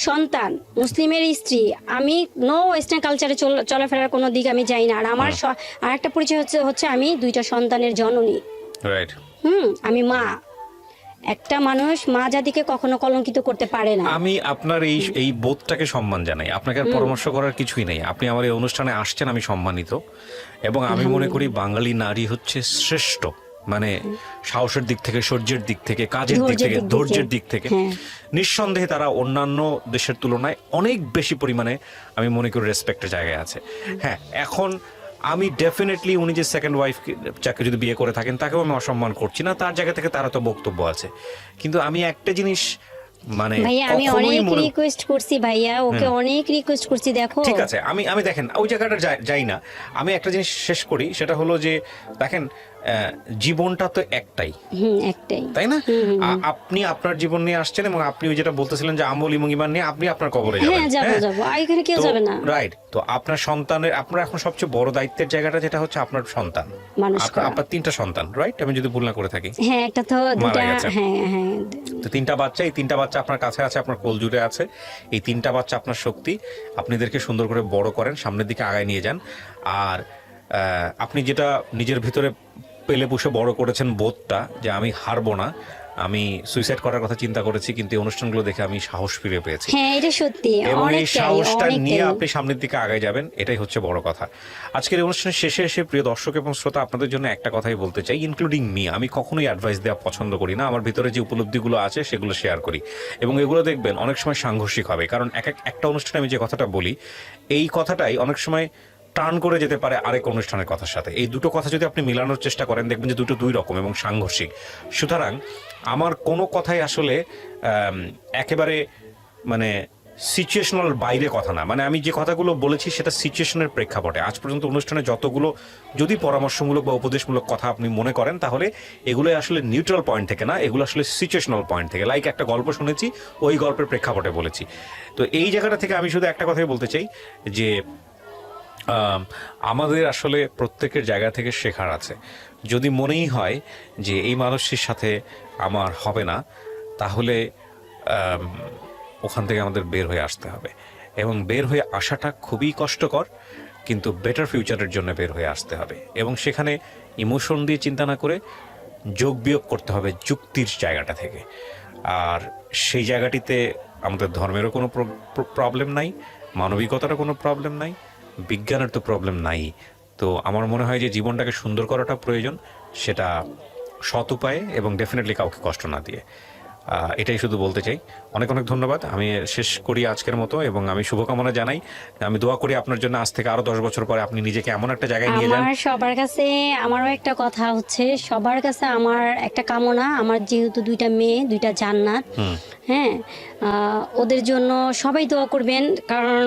সন্তান, মুসলিমের স্ত্রী। আমি নো ওয়েস্টার্ন কালচারে চলাফেরার কোনো দিক আমি যাই না। আর আমার আর একটা পরিচয় হচ্ছে আমি 2টা সন্তানের জননী। আমি মা। একটা মানুষ মা জাতিকে কখনো কলঙ্কিত করতে পারে না। আমি আপনার এই বোধটাকে সম্মান জানাই। আপনাকে আর পরামর্শ করার কিছুই নেই। আপনি আমার এই অনুষ্ঠানে আসছেন, আমি সম্মানিত। এবং আমি মনে করি বাঙালি নারী হচ্ছে শ্রেষ্ঠ, মানে সাহসের দিক থেকে, শৌর্যের দিক থেকে, কাজের দিক থেকে, ধৈর্যের দিক থেকে নিঃসন্দেহে তারা অন্যান্য দেশের তুলনায় অনেক বেশি পরিমাণে আমি মনে করি রেসপেক্টের জায়গায় আছে। হ্যাঁ, এখন আমি ডেফিনেটলি উনি যে সেকেন্ড ওয়াইফ যাকে যদি বিয়ে করে থাকেন, তাকেও আমি অসম্মান করছি না, তার জায়গা থেকে তারা তো বক্তব্য আছে। কিন্তু আমি একটা জিনিস মানে ভাইয়া, আমি অনেক রিকোয়েস্ট করছি ভাইয়া, ওকে অনেক রিকোয়েস্ট করছি। দেখো, ঠিক আছে, আমি দেখেন ওই জায়গাটা যাই না। আমি একটা জিনিস শেষ করি, সেটা হলো যে দেখেন, জীবনটা তো একটাই, তাই না? আপনি আপনার জীবন নিয়ে আসছেন, এবং আপনি ওই যেটা বলতেছিলেন যে আমল এবং ঈমান নিয়ে আপনি আপনার কবরে যাবেন, রাইট? তো আপনার সন্তানের, আপনার এখন সবচেয়ে বড় দায়িত্বের জায়গাটা যেটা হচ্ছে আপনার সন্তান। আপনার 3টা সন্তান, রাইট? আমি যদি ভুল না করে থাকি। হ্যাঁ, একটা তো দুটো, হ্যাঁ। তো 3টা বাচ্চা, এই 3টা বাচ্চা আপনার কাছে আছে, আপনার কোল জুড়ে আছে। এই 3টা বাচ্চা আপনার শক্তি। আপনাদেরকে সুন্দর করে বড় করেন, সামনের দিকে আগায় নিয়ে যান। আর আপনি যেটা নিজের ভিতরে পেলে পুষে বড় করেছেন বোধটা, যে আমি হারবো না, আমি সুইসাইড করার কথা চিন্তা করেছি, কিন্তু এই অনুষ্ঠানগুলো দেখে আমি সাহস ফিরে পেয়েছি। হ্যাঁ, এটা সত্যি, এবং এই অনেকটাই সাহসটা নিয়ে অনেকটাই। আপনি সামনের দিকে আগায় যাবেন, এটাই হচ্ছে বড় কথা। আজকের এই অনুষ্ঠানের শেষে এসে প্রিয় দর্শক এবং শ্রোতা, আপনাদের জন্য একটা কথাই বলতে চাই, ইনক্লুডিং মি। আমি কখনোই অ্যাডভাইস দেওয়া পছন্দ করি না, আমার ভিতরে যে উপলব্ধিগুলো আছে সেগুলো শেয়ার করি, এবং এগুলো দেখবেন অনেক সময় সাংঘর্ষিক হবে, কারণ একটা অনুষ্ঠানে আমি যে কথাটা বলি এই কথাটাই অনেক সময় টার্ন করে যেতে পারে আরেক অনুষ্ঠানের কথার সাথে। এই দুটো কথা যদি আপনি মিলানোর চেষ্টা করেন দেখবেন যে দুটো দুই রকম এবং সাংঘর্ষিক। সুতরাং আমার কোনো কথাই আসলে একেবারে মানে সিচুয়েশনাল বাইরে কথা না, মানে আমি যে কথাগুলো বলেছি সেটা সিচুয়েশনের প্রেক্ষাপটে। আজ পর্যন্ত অনুষ্ঠানে যতগুলো যদি পরামর্শমূলক বা উপদেশমূলক কথা আপনি মনে করেন, তাহলে এগুলো আসলে নিউট্রাল পয়েন্ট থেকে না, এগুলো আসলে সিচুয়েশনাল পয়েন্ট থেকে। লাইক একটা গল্প শুনেছি, ওই গল্পের প্রেক্ষাপটে বলেছি। তো এই জায়গাটা থেকে আমি শুধু একটা কথাই বলতে চাই যে আমাদের আসলে প্রত্যেকের জায়গা থেকে শেখার আছে। যদি মনেই হয় যে এই মানুষটির সাথে আমার হবে না, তাহলে ওখান থেকে আমাদের বের হয়ে আসতে হবে, এবং বের হয়ে আসাটা খুবই কষ্টকর, কিন্তু বেটার ফিউচারের জন্য বের হয়ে আসতে হবে। এবং সেখানে ইমোশন দিয়ে চিন্তা না করে যোগ বিয়োগ করতে হবে যুক্তির জায়গাটা থেকে। আর সেই জায়গাটিতে আমাদের ধর্মেরও কোনো প্রবলেম নাই, মানবিকতারও কোনো প্রবলেম নাই, বিজ্ঞানের তো প্রবলেম নাই। তো আমার মনে হয় যে জীবনটাকে সুন্দর করাটা প্রয়োজন, সেটা সৎ উপায়ে এবং ডেফিনেটলি কাউকে কষ্ট না দিয়ে। এটাই শুধু বলতে চাই। অনেক অনেক ধন্যবাদ। আমি শেষ করি আজকের মতো, এবং আমি শুভকামনা জানাই। আমি দোয়া করি আপনার জন্য আজ থেকে আরো 10 বছর পরে আপনি নিজেকে এমন একটা জায়গায় নিয়ে যান। আমার সবার কাছে আমারও একটা কথা হচ্ছে, সবার কাছে আমার একটা কামনা, আমার যেহেতু 2টা মেয়ে, 2টা জান্নাত, হ্যাঁ, ওদের জন্য সবাই দোয়া করবেন, কারণ